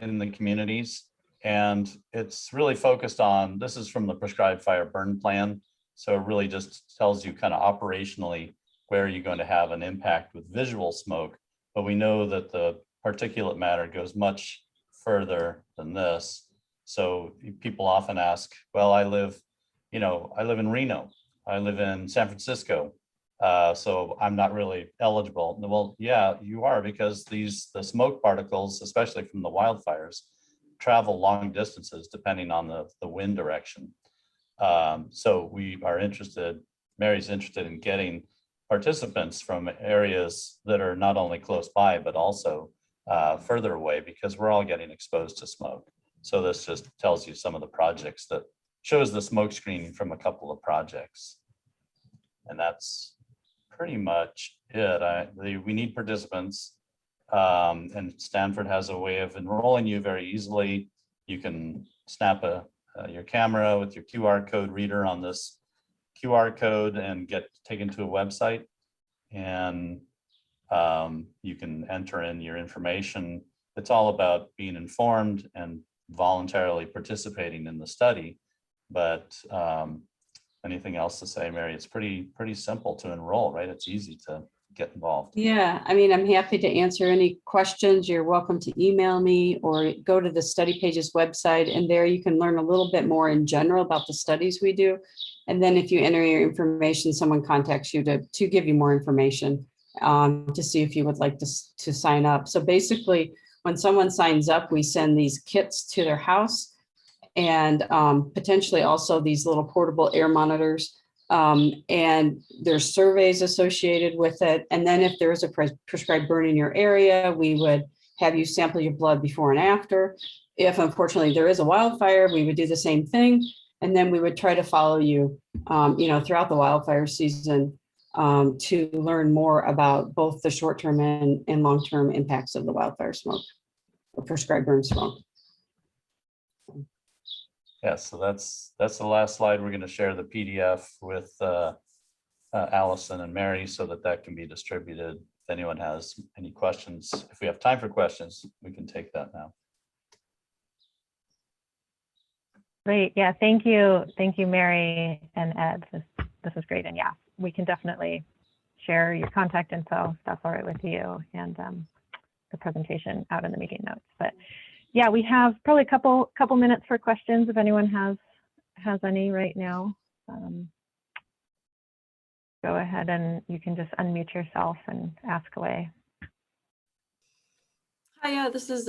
in the communities. And it's really focused on, this is from the prescribed fire burn plan. So it really just tells you kind of operationally where you're going to have an impact with visual smoke. But we know that the particulate matter goes much further than this. So people often ask, well, I live in Reno, I live in San Francisco, so I'm not really eligible. Well, yeah, you are, because the smoke particles, especially from the wildfires, travel long distances depending on the wind direction. So we are interested, Mary's interested in getting participants from areas that are not only close by, but also further away, because we're all getting exposed to smoke. So this just tells you some of the projects that shows the smoke screening from a couple of projects. And that's pretty much it. We need participants, and Stanford has a way of enrolling you very easily. You can snap your camera with your QR code reader on this QR code and get taken to a website, and you can enter in your information. It's all about being informed and voluntarily participating in the study. But anything else to say, Mary? It's pretty simple to enroll, right? It's easy to get involved. Yeah, I mean, I'm happy to answer any questions. You're welcome to email me or go to the study pages website, and there you can learn a little bit more in general about the studies we do. And then if you enter your information, someone contacts you to give you more information to see if you would like to sign up. So basically, when someone signs up, we send these kits to their house, and potentially also these little portable air monitors. And there's surveys associated with it. And then if there is a prescribed burn in your area, we would have you sample your blood before and after. If unfortunately there is a wildfire, we would do the same thing. And then we would try to follow you, throughout the wildfire season to learn more about both the short-term and long-term impacts of the wildfire smoke, or prescribed burn smoke. Yeah, so that's the last slide. We're going to share the PDF with Allison and Mary so that can be distributed. If anyone has any questions, if we have time for questions, we can take that now. Great. Yeah, thank you. Thank you, Mary and Ed. This is great. And yeah, we can definitely share your contact info if that's all right with you, and the presentation out in the meeting notes. But yeah, we have probably a couple minutes for questions if anyone has any right now. Go ahead and you can just unmute yourself and ask away. Hi, yeah, this is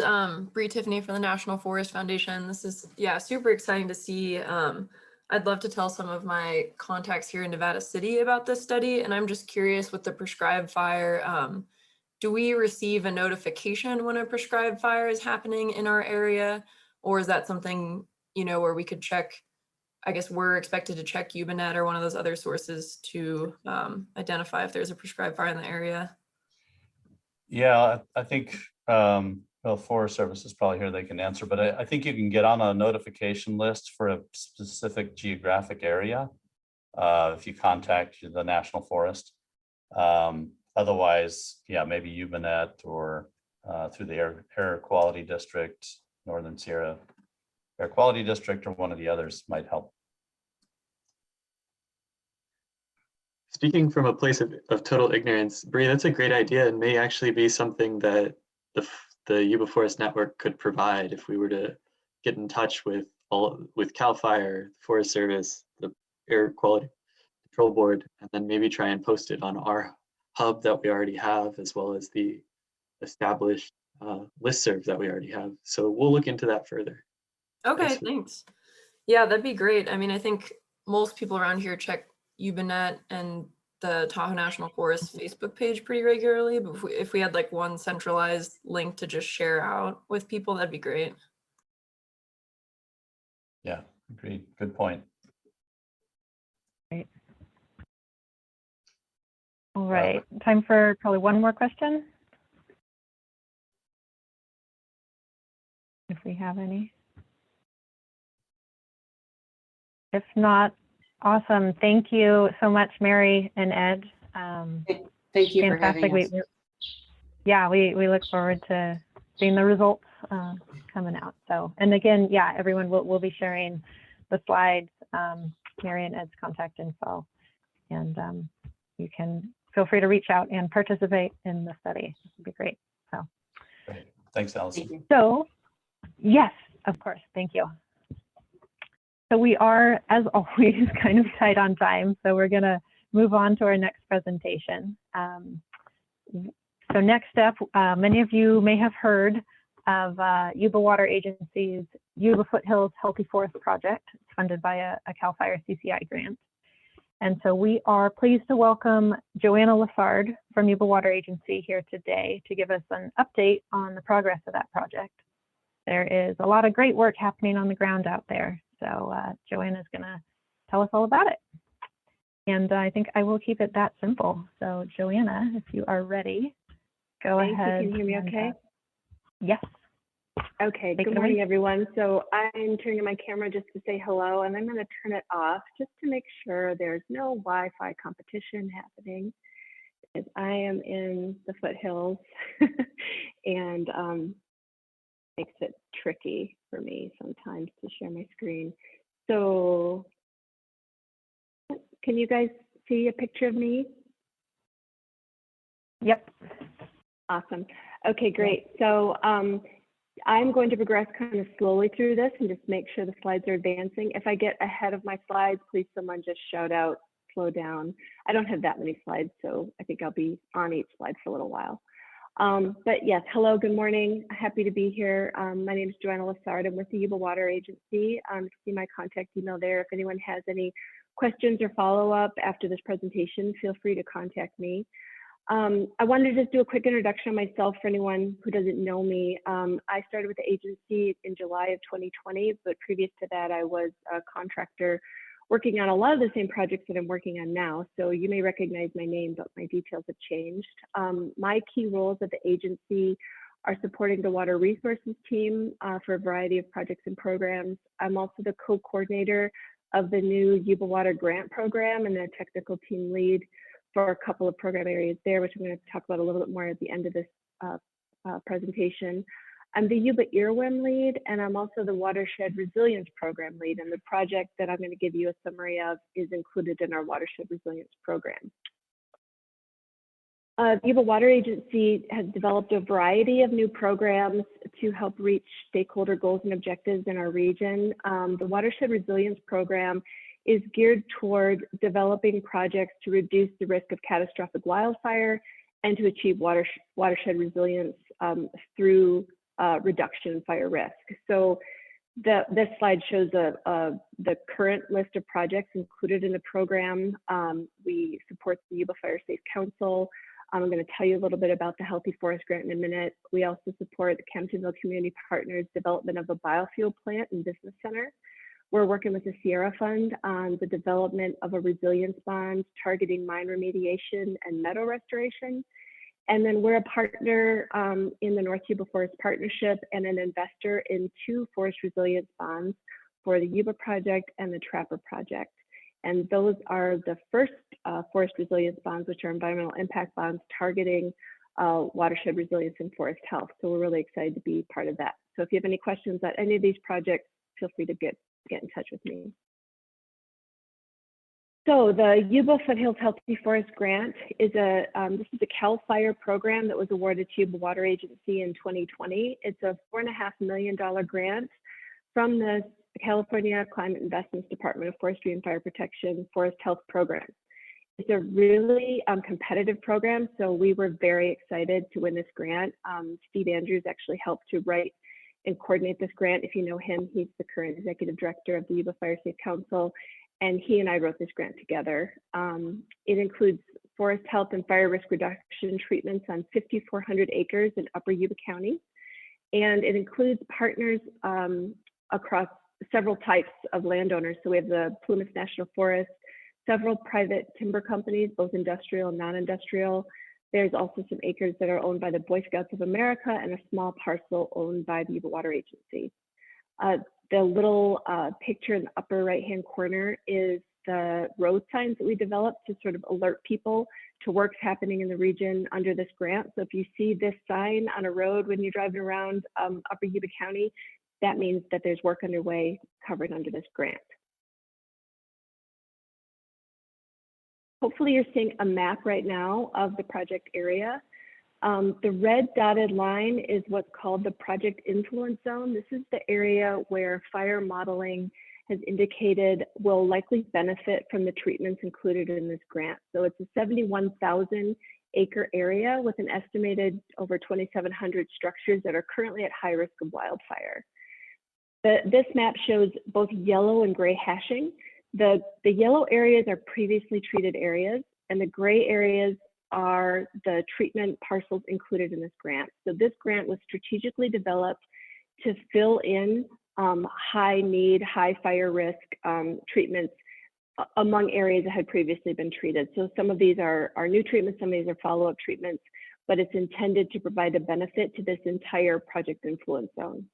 Bree Tiffany from the National Forest Foundation. This is, super exciting to see. I'd love to tell some of my contacts here in Nevada City about this study, and I'm just curious with the prescribed fire, do we receive a notification when a prescribed fire is happening in our area? Or is that something, where we could check? I guess we're expected to check Yubanet or one of those other sources to identify if there's a prescribed fire in the area. Yeah, I think, Forest Service is probably here, they can answer, but I think you can get on a notification list for a specific geographic area if you contact the National Forest. Otherwise, yeah, maybe Yubanet or through the Air Quality District, Northern Sierra Air Quality District, or one of the others might help. Speaking from a place of total ignorance, Bree, that's a great idea and may actually be something that the Yuba Forest Network could provide if we were to get in touch with CAL FIRE, Forest Service, the Air Quality Control Board, and then maybe try and post it on our hub that we already have, as well as the established listserv that we already have. So we'll look into that further. Okay, thanks. Yeah, that'd be great. I mean, I think most people around here check Yubanet and the Tahoe National Forest Facebook page pretty regularly, but if we had like one centralized link to just share out with people, that'd be great. Yeah, agreed. Good point. Great. All right, time for probably one more question, if we have any. If not, awesome. Thank you so much, Mary and Ed. Thank you for Fantastic. having us. We look forward to seeing the results coming out. So, and again, yeah, everyone will be sharing the slides, Mary and Ed's contact info, and you can feel free to reach out and participate in the study. This would be great. So, Great. Thanks, Allison. Thank you. So, yes, of course. Thank you. So we are, as always, kind of tight on time. So we're going to move on to our next presentation. So next up, many of you may have heard of Yuba Water Agency's Yuba Foothills Healthy Forest Project. It's funded by a CAL FIRE Tcsi grant. And so we are pleased to welcome Joanna Lassard from Yuba Water Agency here today to give us an update on the progress of that project. There is a lot of great work happening on the ground out there. So Joanna is going to tell us all about it. And I think I will keep it that simple. So Joanna, if you are ready, go ahead. Can you hear me okay? Yes. Okay, good morning, everyone. So I'm turning my camera just to say hello, and I'm going to turn it off just to make sure there's no Wi-Fi competition happening, because I am in the Foothills, and makes it tricky for me sometimes to share my screen. So can you guys see a picture of me? Yep. Awesome. Okay, great. So I'm going to progress kind of slowly through this and just make sure the slides are advancing. If I get ahead of my slides, please someone just shout out, slow down. I don't have that many slides, so I think I'll be on each slide for a little while. But yes, hello, good morning. Happy to be here. My name is Joanna Lassard. I'm with the Yuba Water Agency. You can see my contact email there. If anyone has any questions or follow-up after this presentation, feel free to contact me. I wanted to just do a quick introduction of myself for anyone who doesn't know me. I started with the agency in July of 2020, but previous to that, I was a contractor working on a lot of the same projects that I'm working on now. So you may recognize my name, but my details have changed. My key roles at the agency are supporting the water resources team for a variety of projects and programs. I'm also the co-coordinator of the new Yuba Water grant program and the technical team lead for a couple of program areas there, which I'm going to talk about a little bit more at the end of this presentation. I'm the Yuba Earworm lead, and I'm also the Watershed Resilience Program lead, and the project that I'm going to give you a summary of is included in our Watershed Resilience Program. The Yuba Water Agency has developed a variety of new programs to help reach stakeholder goals and objectives in our region. The Watershed Resilience Program is geared toward developing projects to reduce the risk of catastrophic wildfire and to achieve watershed resilience through reduction in fire risk. So this slide shows the current list of projects included in the program. We support the Yuba Fire Safe Council. I'm going to tell you a little bit about the Healthy Forest Grant in a minute. We also support the Kemptonville Community Partners development of a biofuel plant and business center. We're working with the Sierra Fund on the development of a resilience bond targeting mine remediation and meadow restoration. And then we're a partner in the North Yuba Forest Partnership and an investor in 2 forest resilience bonds for the Yuba Project and the Trapper Project. And those are the first forest resilience bonds, which are environmental impact bonds targeting watershed resilience and forest health. So we're really excited to be part of that. So if you have any questions on any of these projects, feel free to get in touch with me. So the Yuba Foothills Healthy Forest Grant is this is a CAL FIRE program that was awarded to Yuba Water Agency in 2020. It's a $4.5 million grant from the California Climate Investments Department of Forestry and Fire Protection Forest Health Program. It's a really competitive program, so we were very excited to win this grant. Steve Andrews actually helped to write and coordinate this grant. If you know him, he's the current executive director of the Yuba Fire Safe Council, and he and I wrote this grant together. It includes forest health and fire risk reduction treatments on 5,400 acres in Upper Yuba County, and it includes partners across several types of landowners. So we have the Plumas National Forest, several private timber companies, both industrial and non-industrial. There's also some acres that are owned by the Boy Scouts of America and a small parcel owned by the Yuba Water Agency. The little picture in the upper right-hand corner is the road signs that we developed to sort of alert people to works happening in the region under this grant. So if you see this sign on a road when you're driving around Upper Yuba County, that means that there's work underway covered under this grant. Hopefully you're seeing a map right now of the project area. The red dotted line is what's called the project influence zone. This is the area where fire modeling has indicated will likely benefit from the treatments included in this grant. So it's a 71,000 acre area with an estimated over 2,700 structures that are currently at high risk of wildfire. This map shows both yellow and gray hashing. The yellow areas are previously treated areas, and the gray areas are the treatment parcels included in this grant. So this grant was strategically developed to fill in high need, high fire risk treatments among areas that had previously been treated. So some of these are new treatments, some of these are follow-up treatments, but it's intended to provide a benefit to this entire project influence zone.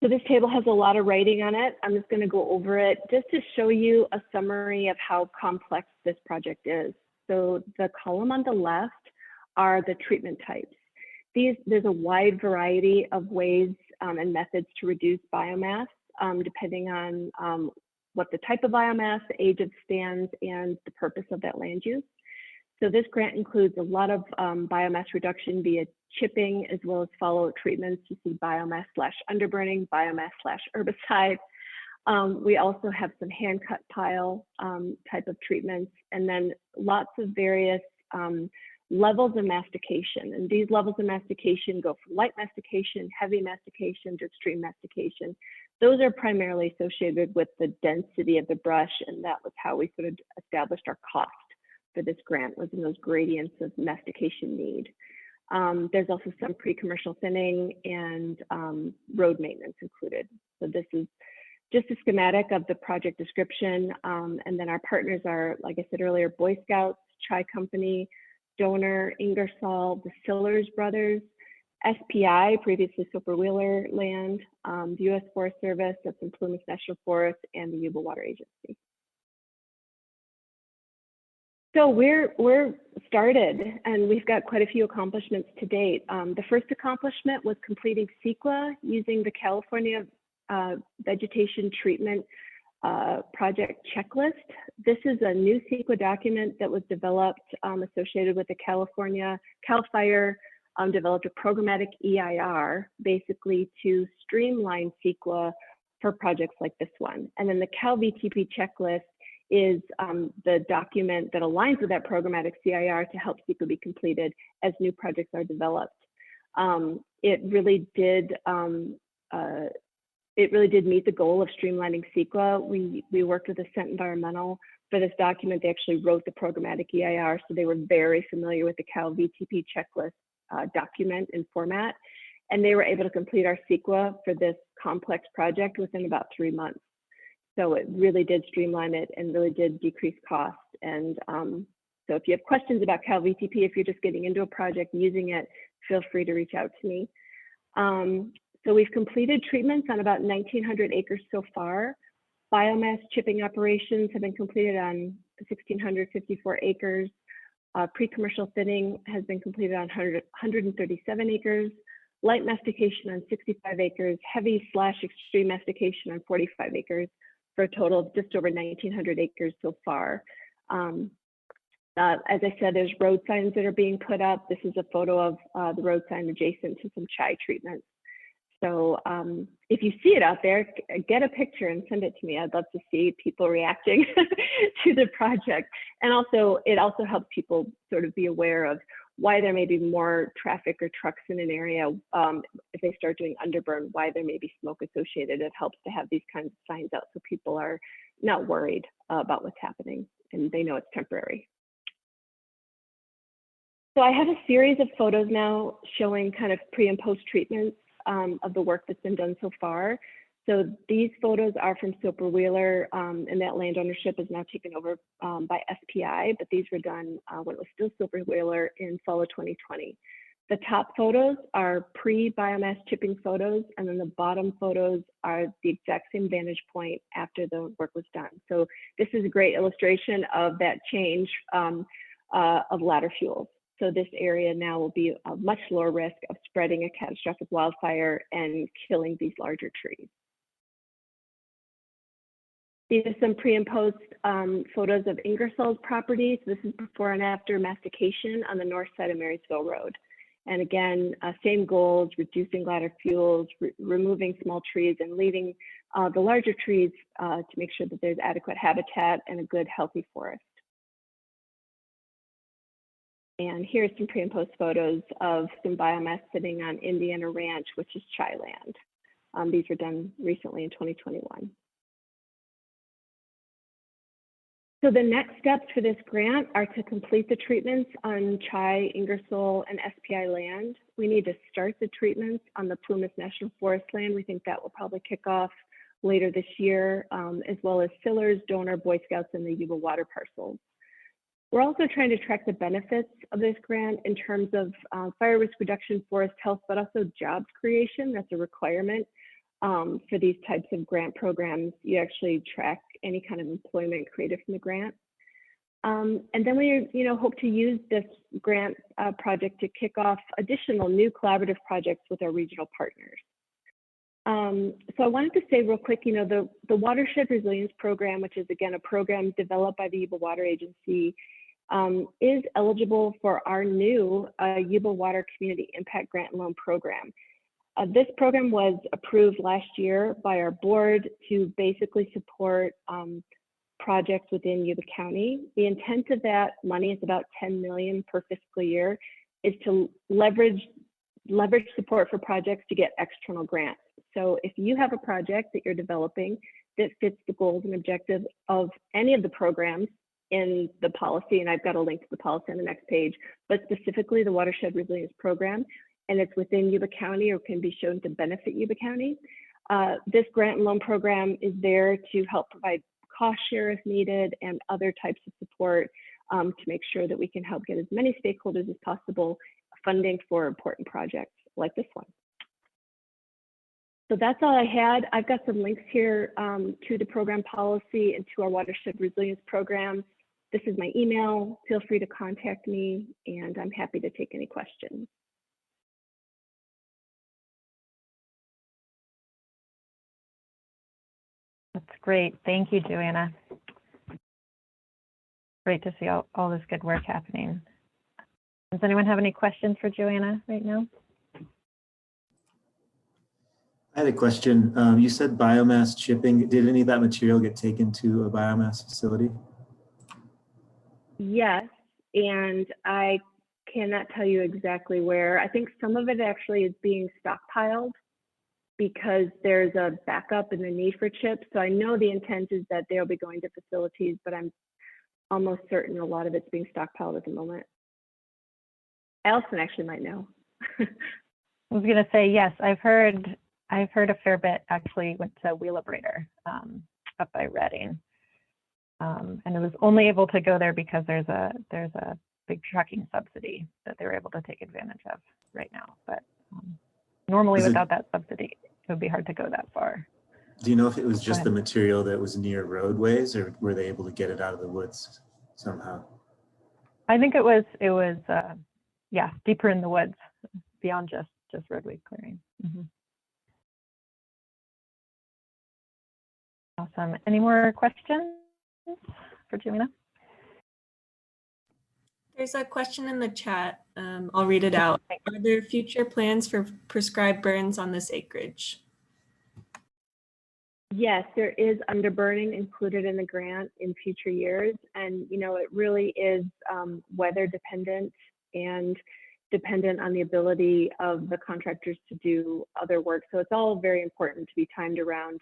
So this table has a lot of writing on it. I'm just going to go over it just to show you a summary of how complex this project is. So the column on the left are the treatment types. There's a wide variety of ways and methods to reduce biomass, depending on what the type of biomass, the age of stands, and the purpose of that land use. So this grant includes a lot of biomass reduction via chipping, as well as follow-up treatments. You see biomass / underburning, biomass / herbicide. We also have some hand-cut pile type of treatments, and then lots of various levels of mastication. And these levels of mastication go from light mastication, heavy mastication, to extreme mastication. Those are primarily associated with the density of the brush, and that was how we sort of established our cost for this grant, was in those gradients of mastication need. There's also some pre-commercial thinning and road maintenance included. So this is just a schematic of the project description. And then our partners are, like I said earlier, Boy Scouts, Tri Company, Donor, Ingersoll, the Sillers Brothers, SPI, previously Soper Wheeler Land, the U.S. Forest Service, that's in Plumas National Forest, and the Yuba Water Agency. So we're started, and we've got quite a few accomplishments to date. The first accomplishment was completing CEQA using the California Vegetation Treatment Project Checklist. This is a new CEQA document that was developed associated with the California CAL FIRE, developed a programmatic EIR basically to streamline CEQA for projects like this one. And then the Cal VTP checklist is the document that aligns with that programmatic CIR to help CEQA be completed as new projects are developed. It really did meet the goal of streamlining CEQA. We worked with Ascent Environmental for this document. They actually wrote the programmatic EIR, so they were very familiar with the Cal VTP checklist document and format, and they were able to complete our CEQA for this complex project within about 3 months. So it really did streamline it and really did decrease cost. And so if you have questions about Cal VTP, if you're just getting into a project using it, feel free to reach out to me. So we've completed treatments on about 1,900 acres so far. Biomass chipping operations have been completed on 1,654 acres. Pre-commercial thinning has been completed on 137 acres. Light mastication on 65 acres, heavy / extreme mastication on 45 acres, for a total of just over 1,900 acres so far. As I said, there's road signs that are being put up. This is a photo of the road sign adjacent to some chai treatments. So if you see it out there, get a picture and send it to me. I'd love to see people reacting to the project. And also, it also helps people sort of be aware of why there may be more traffic or trucks in an area. If they start doing underburn, why there may be smoke associated. It helps to have these kinds of signs out so people are not worried about what's happening and they know it's temporary. So I have a series of photos now showing kind of pre and post treatments of the work that's been done so far. So these photos are from Soper Wheeler, and that land ownership is now taken over by SPI, but these were done when it was still Soper Wheeler in fall of 2020. The top photos are pre-biomass chipping photos, and then the bottom photos are the exact same vantage point after the work was done. So this is a great illustration of that change of ladder fuels. So this area now will be a much lower risk of spreading a catastrophic wildfire and killing these larger trees. These are some pre and post photos of Ingersoll's property. So this is before and after mastication on the north side of Marysville Road. And again, same goals, reducing ladder fuels, removing small trees and leaving the larger trees to make sure that there's adequate habitat and a good, healthy forest. And here's some pre and post photos of some biomass sitting on Indiana Ranch, which is chai land. These were done recently in 2021. So the next steps for this grant are to complete the treatments on Tcsi, Ingersoll, and SPI land. We need to start the treatments on the Plumas National Forest land. We think that will probably kick off later this year, as well as Fillers, Donor, Boy Scouts, and the Yuba water parcels. We're also trying to track the benefits of this grant in terms of fire risk reduction, forest health, but also jobs creation. That's a requirement for these types of grant programs. You actually track any kind of employment created from the grant. And then we hope to use this grant project to kick off additional new collaborative projects with our regional partners. So I wanted to say real quick, the Watershed Resilience Program, which is again a program developed by the Yuba Water Agency, is eligible for our new Yuba Water Community Impact Grant and Loan Program. This program was approved last year by our board to basically support projects within Yuba County. The intent of that money is about $10 million per fiscal year, is to leverage support for projects to get external grants. So if you have a project that you're developing that fits the goals and objectives of any of the programs in the policy, and I've got a link to the policy on the next page, but specifically the Watershed Resilience Program, and it's within Yuba County or can be shown to benefit Yuba County, this grant and loan program is there to help provide cost share if needed and other types of support to make sure that we can help get as many stakeholders as possible funding for important projects like this one. So that's all I had. I've got some links here to the program policy and to our Watershed Resilience Program. This is my email. Feel free to contact me, and I'm happy to take any questions. That's great. Thank you, Joanna. Great to see all this good work happening. Does anyone have any questions for Joanna right now? I had a question. You said biomass shipping. Did any of that material get taken to a biomass facility? Yes, and I cannot tell you exactly where. I think some of it actually is being stockpiled because there's a backup in the need for chips. So I know the intent is that they'll be going to facilities, but I'm almost certain a lot of it's being stockpiled at the moment. Allison actually might know. I was going to say, yes, I've heard a fair bit actually went to Wheelabrator up by Reading. And it was only able to go there because there's a big trucking subsidy that they were able to take advantage of right now. But normally without that subsidy, it would be hard to go that far. Do you know if it was just the material that was near roadways, or were they able to get it out of the woods somehow? I think it was yeah, deeper in the woods beyond just roadway clearing. Mm-hmm. Awesome. Any more questions for Joanna? There's a question in the chat. I'll read it out. Are there future plans for prescribed burns on this acreage? Yes, there is underburning included in the grant in future years. And, it really is weather dependent and dependent on the ability of the contractors to do other work. So it's all very important to be timed around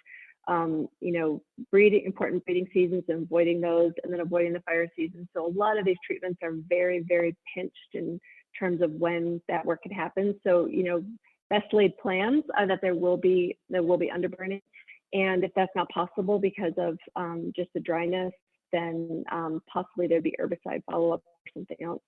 important breeding seasons and avoiding those, and then avoiding the fire season. So a lot of these treatments are very, very pinched in terms of when that work can happen. So, best laid plans are that there will be underburning. And if that's not possible because of just the dryness, then possibly there'd be herbicide follow-up or something else.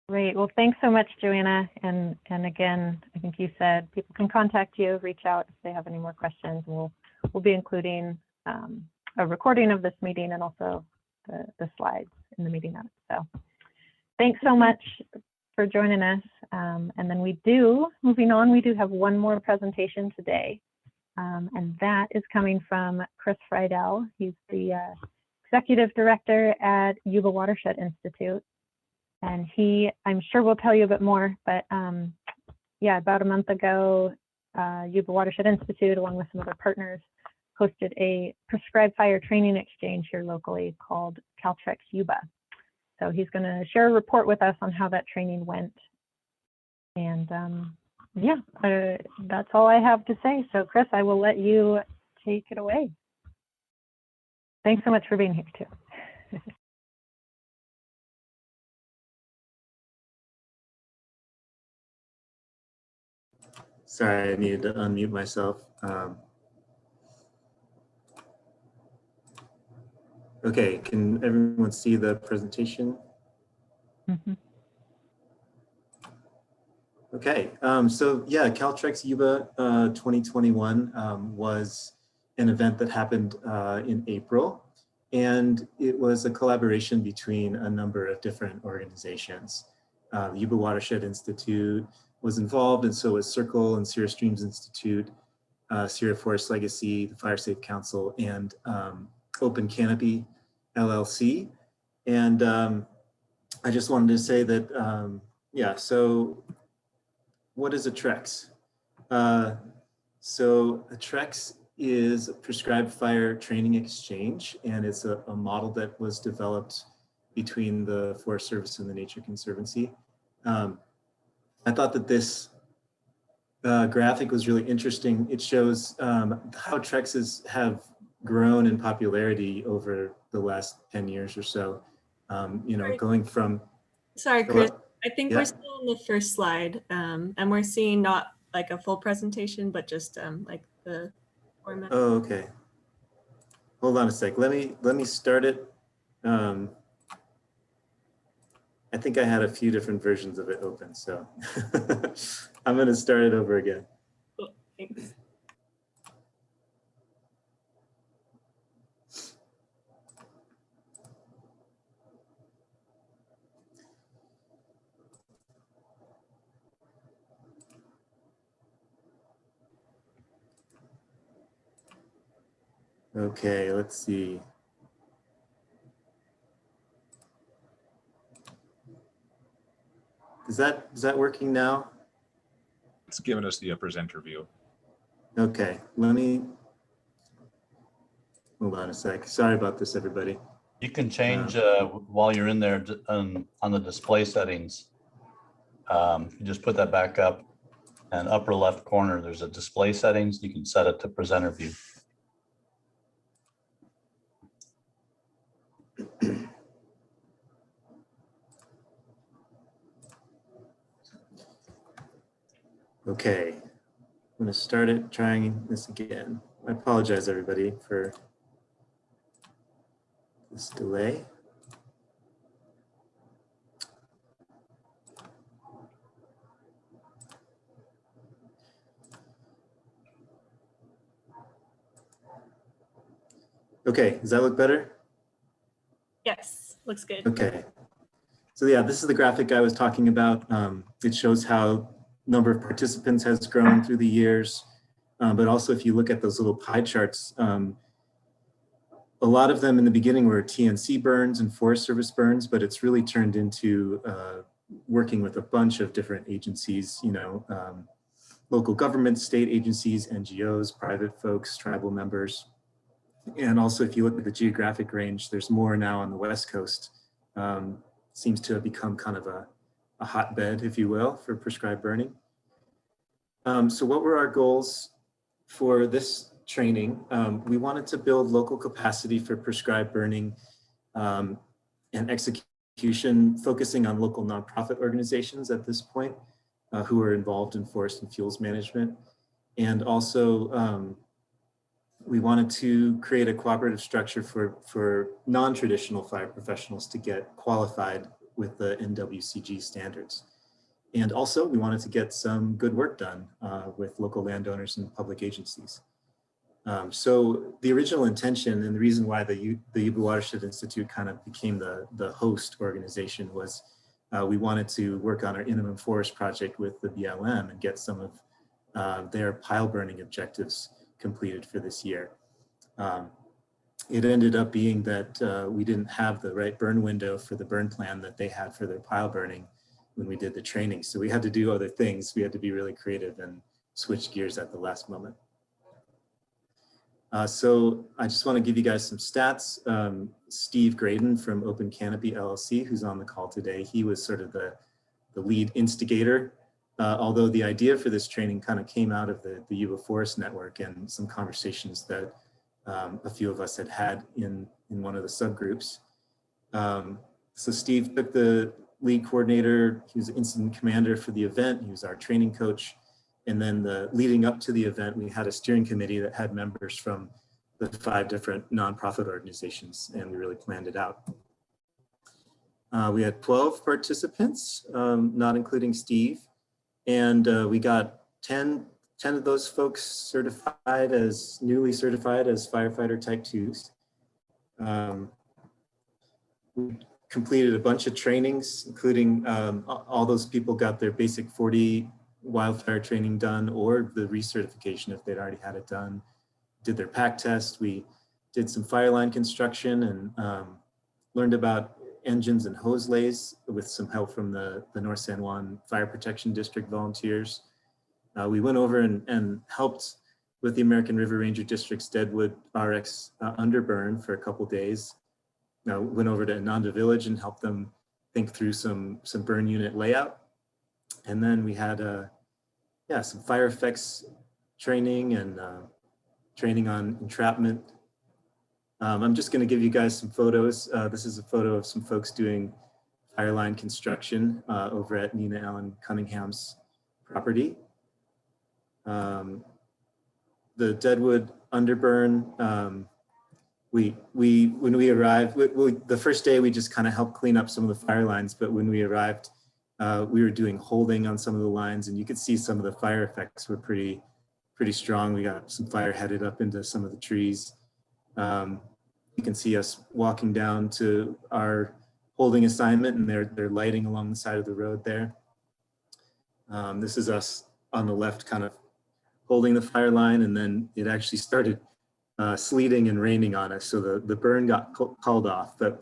Great. Well, thanks so much, Joanna. And again, I think you said people can contact you, reach out if they have any more questions. And we'll be including a recording of this meeting and also the slides in the meeting notes. So thanks so much for joining us. And then moving on, we do have one more presentation today. And that is coming from Chris Friedel. He's the Executive Director at Yuba Watershed Institute. And I'm sure will tell you a bit more, but yeah, about a month ago, Yuba Watershed Institute, along with some other partners, hosted a prescribed fire training exchange here locally called Trex Yuba. So he's going to share a report with us on how that training went. And yeah, that's all I have to say. So Chris, I will let you take it away. Thanks so much for being here too. Sorry, I needed to unmute myself. Okay, can everyone see the presentation? Mm-hmm. Okay, so yeah, Caltrex Yuba 2021 was an event that happened in April, and it was a collaboration between a number of different organizations. Yuba Watershed Institute was involved, and so was Circle and Sierra Streams Institute, Sierra Forest Legacy, the Fire Safe Council, and Open Canopy LLC. And I just wanted to say that, yeah, so what is a Trex? So a Trex is a prescribed fire training exchange, and it's a model that was developed between the Forest Service and the Nature Conservancy. I thought that this graphic was really interesting. It shows how Trexes have grown in popularity over the last 10 years or so. You know, going from— Sorry, Chris. I think Yeah. we're still on the first slide, and we're seeing not like a full presentation, but just like the format. Oh, okay. Hold on a sec. Let me start it. I think I had a few different versions of it open, so I'm going to start it over again. Cool. Thanks. Okay, let's see. Is that working now? It's giving us the presenter view. Okay, let me hold on a sec. Sorry about this, everybody. You can change while you're in there on the display settings. You just put that back up, and upper left corner, there's a display settings. You can set it to presenter view. Okay, I'm going to start it trying this again. I apologize, everybody, for this delay. Okay, does that look better? Yes, looks good. Okay. So yeah, this is the graphic I was talking about. It shows how number of participants has grown through the years. But also if you look at those little pie charts, a lot of them in the beginning were TNC burns and Forest Service burns, but it's really turned into working with a bunch of different agencies, you know, local governments, state agencies, NGOs, private folks, tribal members. And also if you look at the geographic range, there's more now on the West Coast. Seems to have become kind of a hotbed, if you will, for prescribed burning. So what were our goals for this training? We wanted to build local capacity for prescribed burning and execution, focusing on local nonprofit organizations at this point who are involved in forest and fuels management. And also we wanted to create a cooperative structure for non-traditional fire professionals to get qualified with the NWCG standards. And also we wanted to get some good work done with local landowners and public agencies. So the original intention and the reason why the Yuba Watershed Institute kind of became the host organization was we wanted to work on our Intimate Forest project with the BLM and get some of their pile burning objectives completed for this year. It ended up being that we didn't have the right burn window for the burn plan that they had for their pile burning when we did the training. So we had to do other things. We had to be really creative and switch gears at the last moment. So I just want to give you guys some stats. Steve Graydon from Open Canopy LLC, who's on the call today, he was sort of the lead instigator, although the idea for this training kind of came out of the Yuba Forest Network and some conversations that a few of us had in one of the subgroups. So Steve took the lead coordinator, he was the incident commander for the event, he was our training coach. And then leading up to the event, we had a steering committee that had members from the 5 different nonprofit organizations, and we really planned it out. We had 12 participants, not including Steve, and we got 10 of those folks newly certified as firefighter type 2s. We completed a bunch of trainings, including all those people got their basic 40 wildfire training done, or the recertification if they'd already had it done, did their pack test. We did some fire line construction and learned about engines and hose lays with some help from the North San Juan Fire Protection District volunteers. We went over and helped with the American River Ranger District's Deadwood RX underburn for a couple days. Went over to Ananda Village and helped them think through some burn unit layout. And then we had some fire effects training and training on entrapment. I'm just going to give you guys some photos. This is a photo of some folks doing fire line construction over at Nina Allen Cunningham's property. The Deadwood underburn, when we arrived, the first day we just kind of helped clean up some of the fire lines, but when we arrived, we were doing holding on some of the lines, and you could see some of the fire effects were pretty strong. We got some fire headed up into some of the trees. You can see us walking down to our holding assignment, and they're lighting along the side of the road there. This is us on the left, kind of holding the fire line, and then it actually started sleeting and raining on us, so the burn got called off. But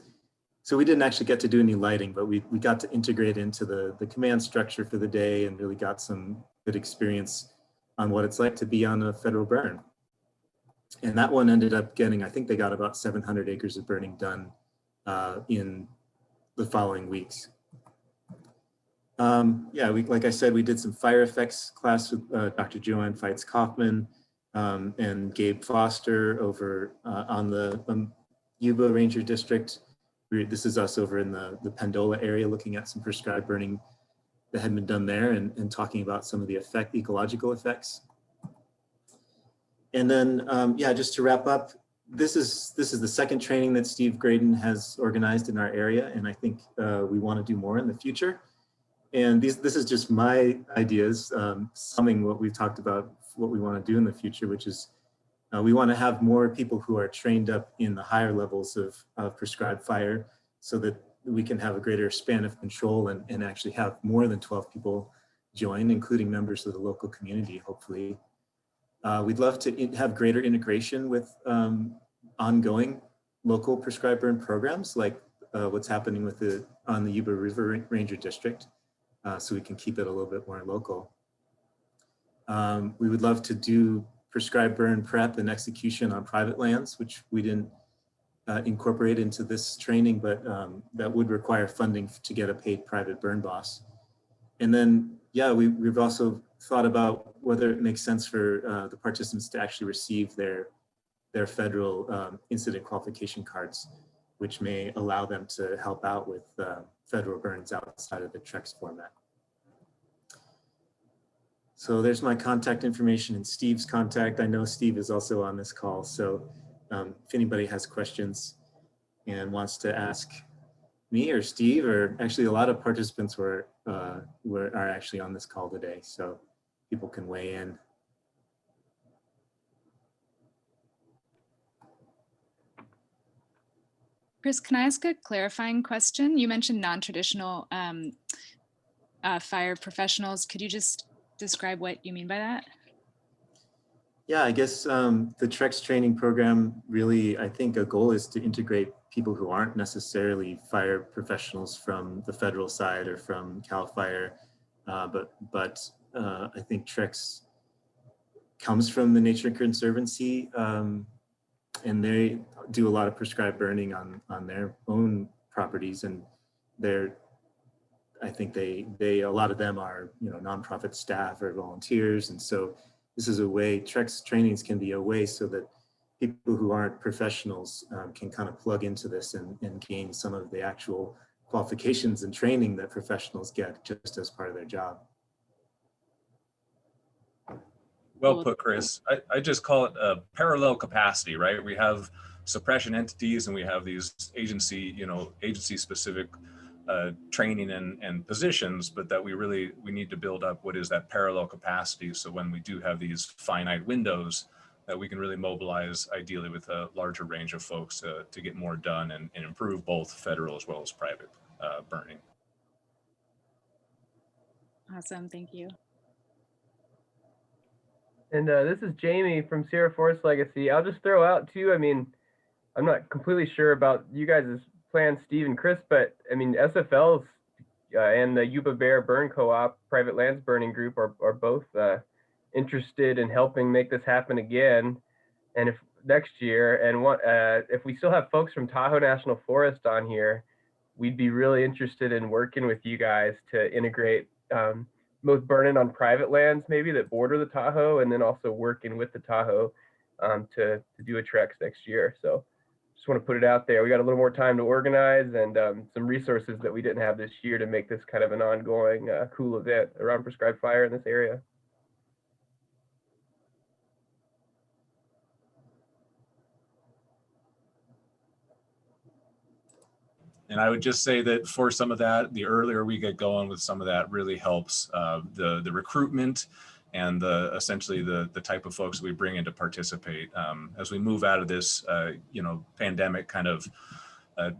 so we didn't actually get to do any lighting, but we got to integrate into the command structure for the day and really got some good experience on what it's like to be on a federal burn. And that one ended up getting, I think they got about 700 acres of burning done in the following weeks. Like I said, we did some fire effects class with Dr. Joanne Feitz-Kaufman and Gabe Foster over on the Yuba Ranger District. This is us over in the Pendola area looking at some prescribed burning that had been done there and talking about some of the ecological effects. And then, just to wrap up, this is the second training that Steve Graydon has organized in our area, and I think we want to do more in the future. And this is just my ideas, summing what we've talked about, what we want to do in the future, which is we want to have more people who are trained up in the higher levels of prescribed fire so that we can have a greater span of control and actually have more than 12 people join, including members of the local community, hopefully. We'd love to have greater integration with ongoing local prescribed burn programs like what's happening on the Yuba River Ranger District, so we can keep it a little bit more local. We would love to do prescribed burn prep and execution on private lands, which we didn't incorporate into this training, but that would require funding to get a paid private burn boss. And then, we've also thought about whether it makes sense for the participants to actually receive their federal incident qualification cards, which may allow them to help out with federal burns outside of the Trex format. So there's my contact information and Steve's contact. I know Steve is also on this call, so if anybody has questions and wants to ask me or Steve, or actually a lot of participants are actually on this call today, so people can weigh in. Chris, can I ask a clarifying question? You mentioned non-traditional fire professionals. Could you just describe what you mean by that? Yeah, I guess the Trex training program really, I think a goal is to integrate people who aren't necessarily fire professionals from the federal side or from CAL FIRE, but I think Trex comes from the Nature Conservancy and they do a lot of prescribed burning on their own properties, and I think a lot of them are, you know, nonprofit staff or volunteers. And so this is a way, Trex trainings can be a way so that people who aren't professionals can kind of plug into this and gain some of the actual qualifications and training that professionals get just as part of their job. Well put, Chris. I just call it a parallel capacity, right? We have suppression entities and we have these agency specific training and positions, but that we need to build up what is that parallel capacity. So when we do have these finite windows, that we can really mobilize ideally with a larger range of folks to get more done and improve both federal as well as private burning. Awesome, thank you. And this is Jamie from Sierra Forest Legacy. I'll just throw out too, I mean, I'm not completely sure about you guys' plans, Steve and Chris, but I mean, SFL's and the Yuba Bear Burn Co-op, Private Lands Burning Group are both interested in helping make this happen again. And if next year, and if we still have folks from Tahoe National Forest on here, we'd be really interested in working with you guys to integrate both burning on private lands maybe that border the Tahoe, and then also working with the Tahoe to do a Trex next year. So just want to put it out there. We got a little more time to organize and some resources that we didn't have this year to make this kind of an ongoing cool event around prescribed fire in this area. And I would just say that for some of that, the earlier we get going with some of that really helps the recruitment and essentially the type of folks we bring in to participate. As we move out of this, pandemic kind of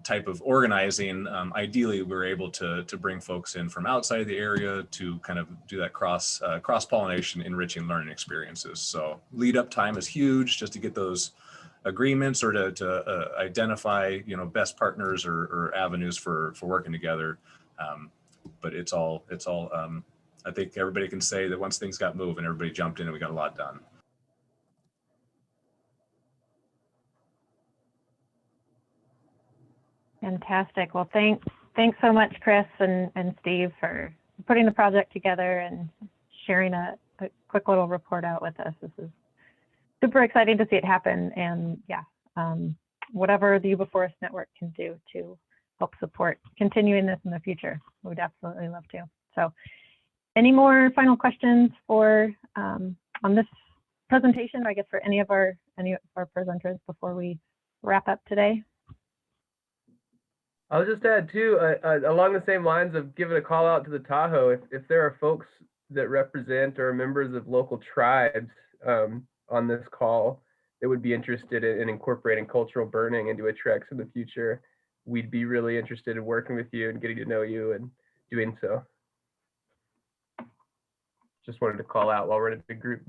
type of organizing, ideally we're able to bring folks in from outside of the area to kind of do that cross-pollination, enriching learning experiences. So lead up time is huge just to get those agreements or to identify best partners or avenues for working together, but it's all I think everybody can say that once things got moving, everybody jumped in and we got a lot done. Fantastic. Well, thanks so much, Chris and Steve, for putting the project together and sharing a quick little report out with us. This is super exciting to see it happen, and yeah, whatever the Yuba Forest Network can do to help support continuing this in the future, we would absolutely love to. So any more final questions for on this presentation, or I guess for any of our presenters before we wrap up today? I'll just add too, along the same lines of giving a call out to the Tahoe, if there are folks that represent or are members of local tribes on this call that would be interested in incorporating cultural burning into a Trex in the future, we'd be really interested in working with you and getting to know you and doing so. Just wanted to call out while we're in a big group.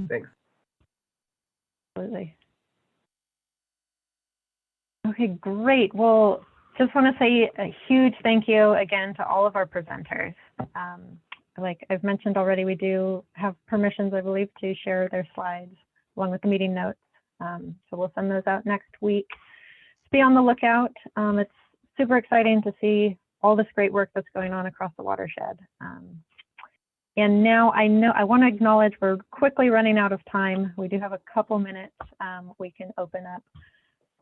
Thanks. Absolutely. Okay, great. Well, just want to say a huge thank you again to all of our presenters. Like I've mentioned already, we do have permissions, I believe, to share their slides along with the meeting notes. So we'll send those out next week. Just be on the lookout. It's super exciting to see all this great work that's going on across the watershed. And now I want to acknowledge we're quickly running out of time. We do have a couple minutes we can open up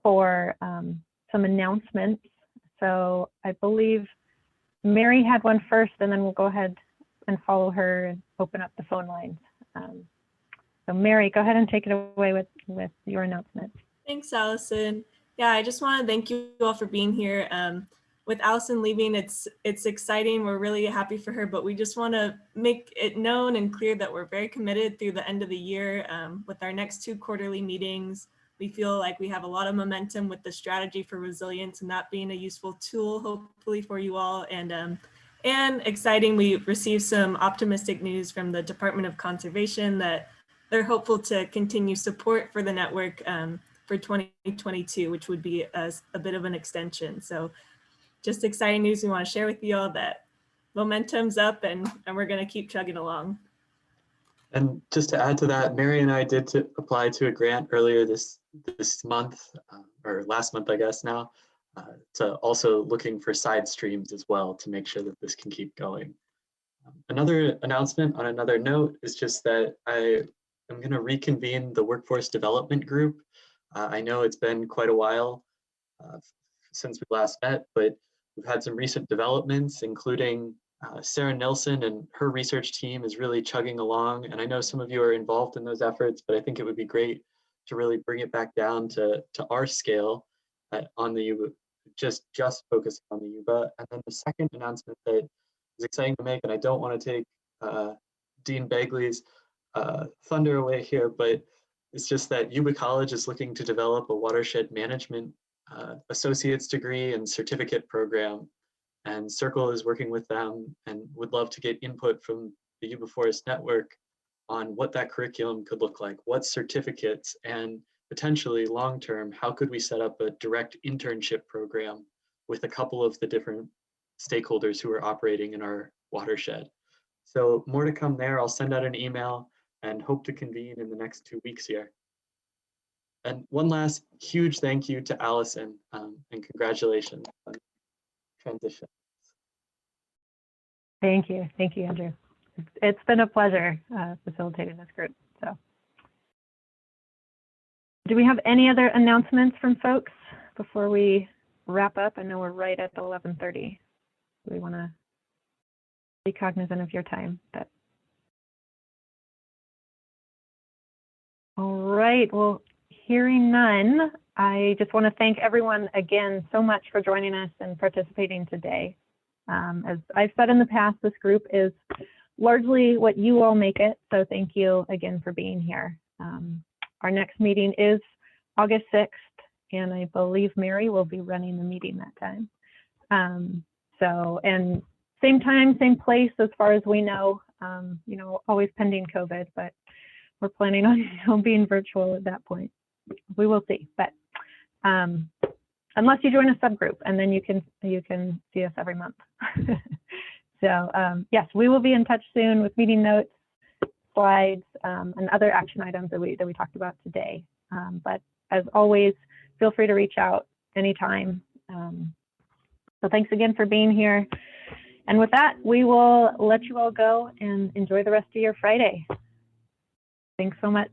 for some announcements. So I believe Mary had one first, and then we'll go ahead and follow her and open up the phone lines. So Mary, go ahead and take it away with your announcement. Thanks, Allison. Yeah, I just want to thank you all for being here. With Allison leaving, it's exciting. We're really happy for her, but we just want to make it known and clear that we're very committed through the end of the year with our next 2 quarterly meetings. We feel like we have a lot of momentum with the strategy for resilience and that being a useful tool, hopefully, for you all. And exciting, we received some optimistic news from the Department of Conservation that they're hopeful to continue support for the network for 2022, which would be a bit of an extension. So just exciting news we want to share with you all, that momentum's up and we're going to keep chugging along. And just to add to that, Mary and I did apply to a grant earlier this month, or last month, I guess now, to also looking for side streams as well to make sure that this can keep going. Another announcement on another note is just that I am going to reconvene the workforce development group. I know it's been quite a while since we last met, but we've had some recent developments, including Sarah Nelson and her research team is really chugging along. And I know some of you are involved in those efforts, but I think it would be great to really bring it back down to our scale on the Yuba, just focus on the Yuba. And then the second announcement that is exciting to make, and I don't want to take Dean Begley's thunder away here, but it's just that Yuba College is looking to develop a watershed management associate's degree and certificate program. And Circle is working with them and would love to get input from the Yuba Forest Network on what that curriculum could look like, what certificates, and potentially long-term, how could we set up a direct internship program with a couple of the different stakeholders who are operating in our watershed. So more to come there. I'll send out an email and hope to convene in the next 2 weeks here. And one last huge thank you to Allison and congratulations on transition. Thank you, Andrew. It's been a pleasure facilitating this group. So, do we have any other announcements from folks before we wrap up? I know we're right at 11:30. We want to be cognizant of your time, but all right. Well, hearing none, I just want to thank everyone again so much for joining us and participating today. As I've said in the past, this group is largely what you all make it. So thank you again for being here. Our next meeting is August 6th, and I believe Mary will be running the meeting that time. And same time, same place as far as we know, always pending COVID, but we're planning on being virtual at that point. We will see, but unless you join a subgroup, and then you can see us every month. So yes, we will be in touch soon with meeting notes, slides, and other action items that we talked about today. But as always, feel free to reach out anytime. So thanks again for being here. And with that, we will let you all go and enjoy the rest of your Friday. Thanks so much.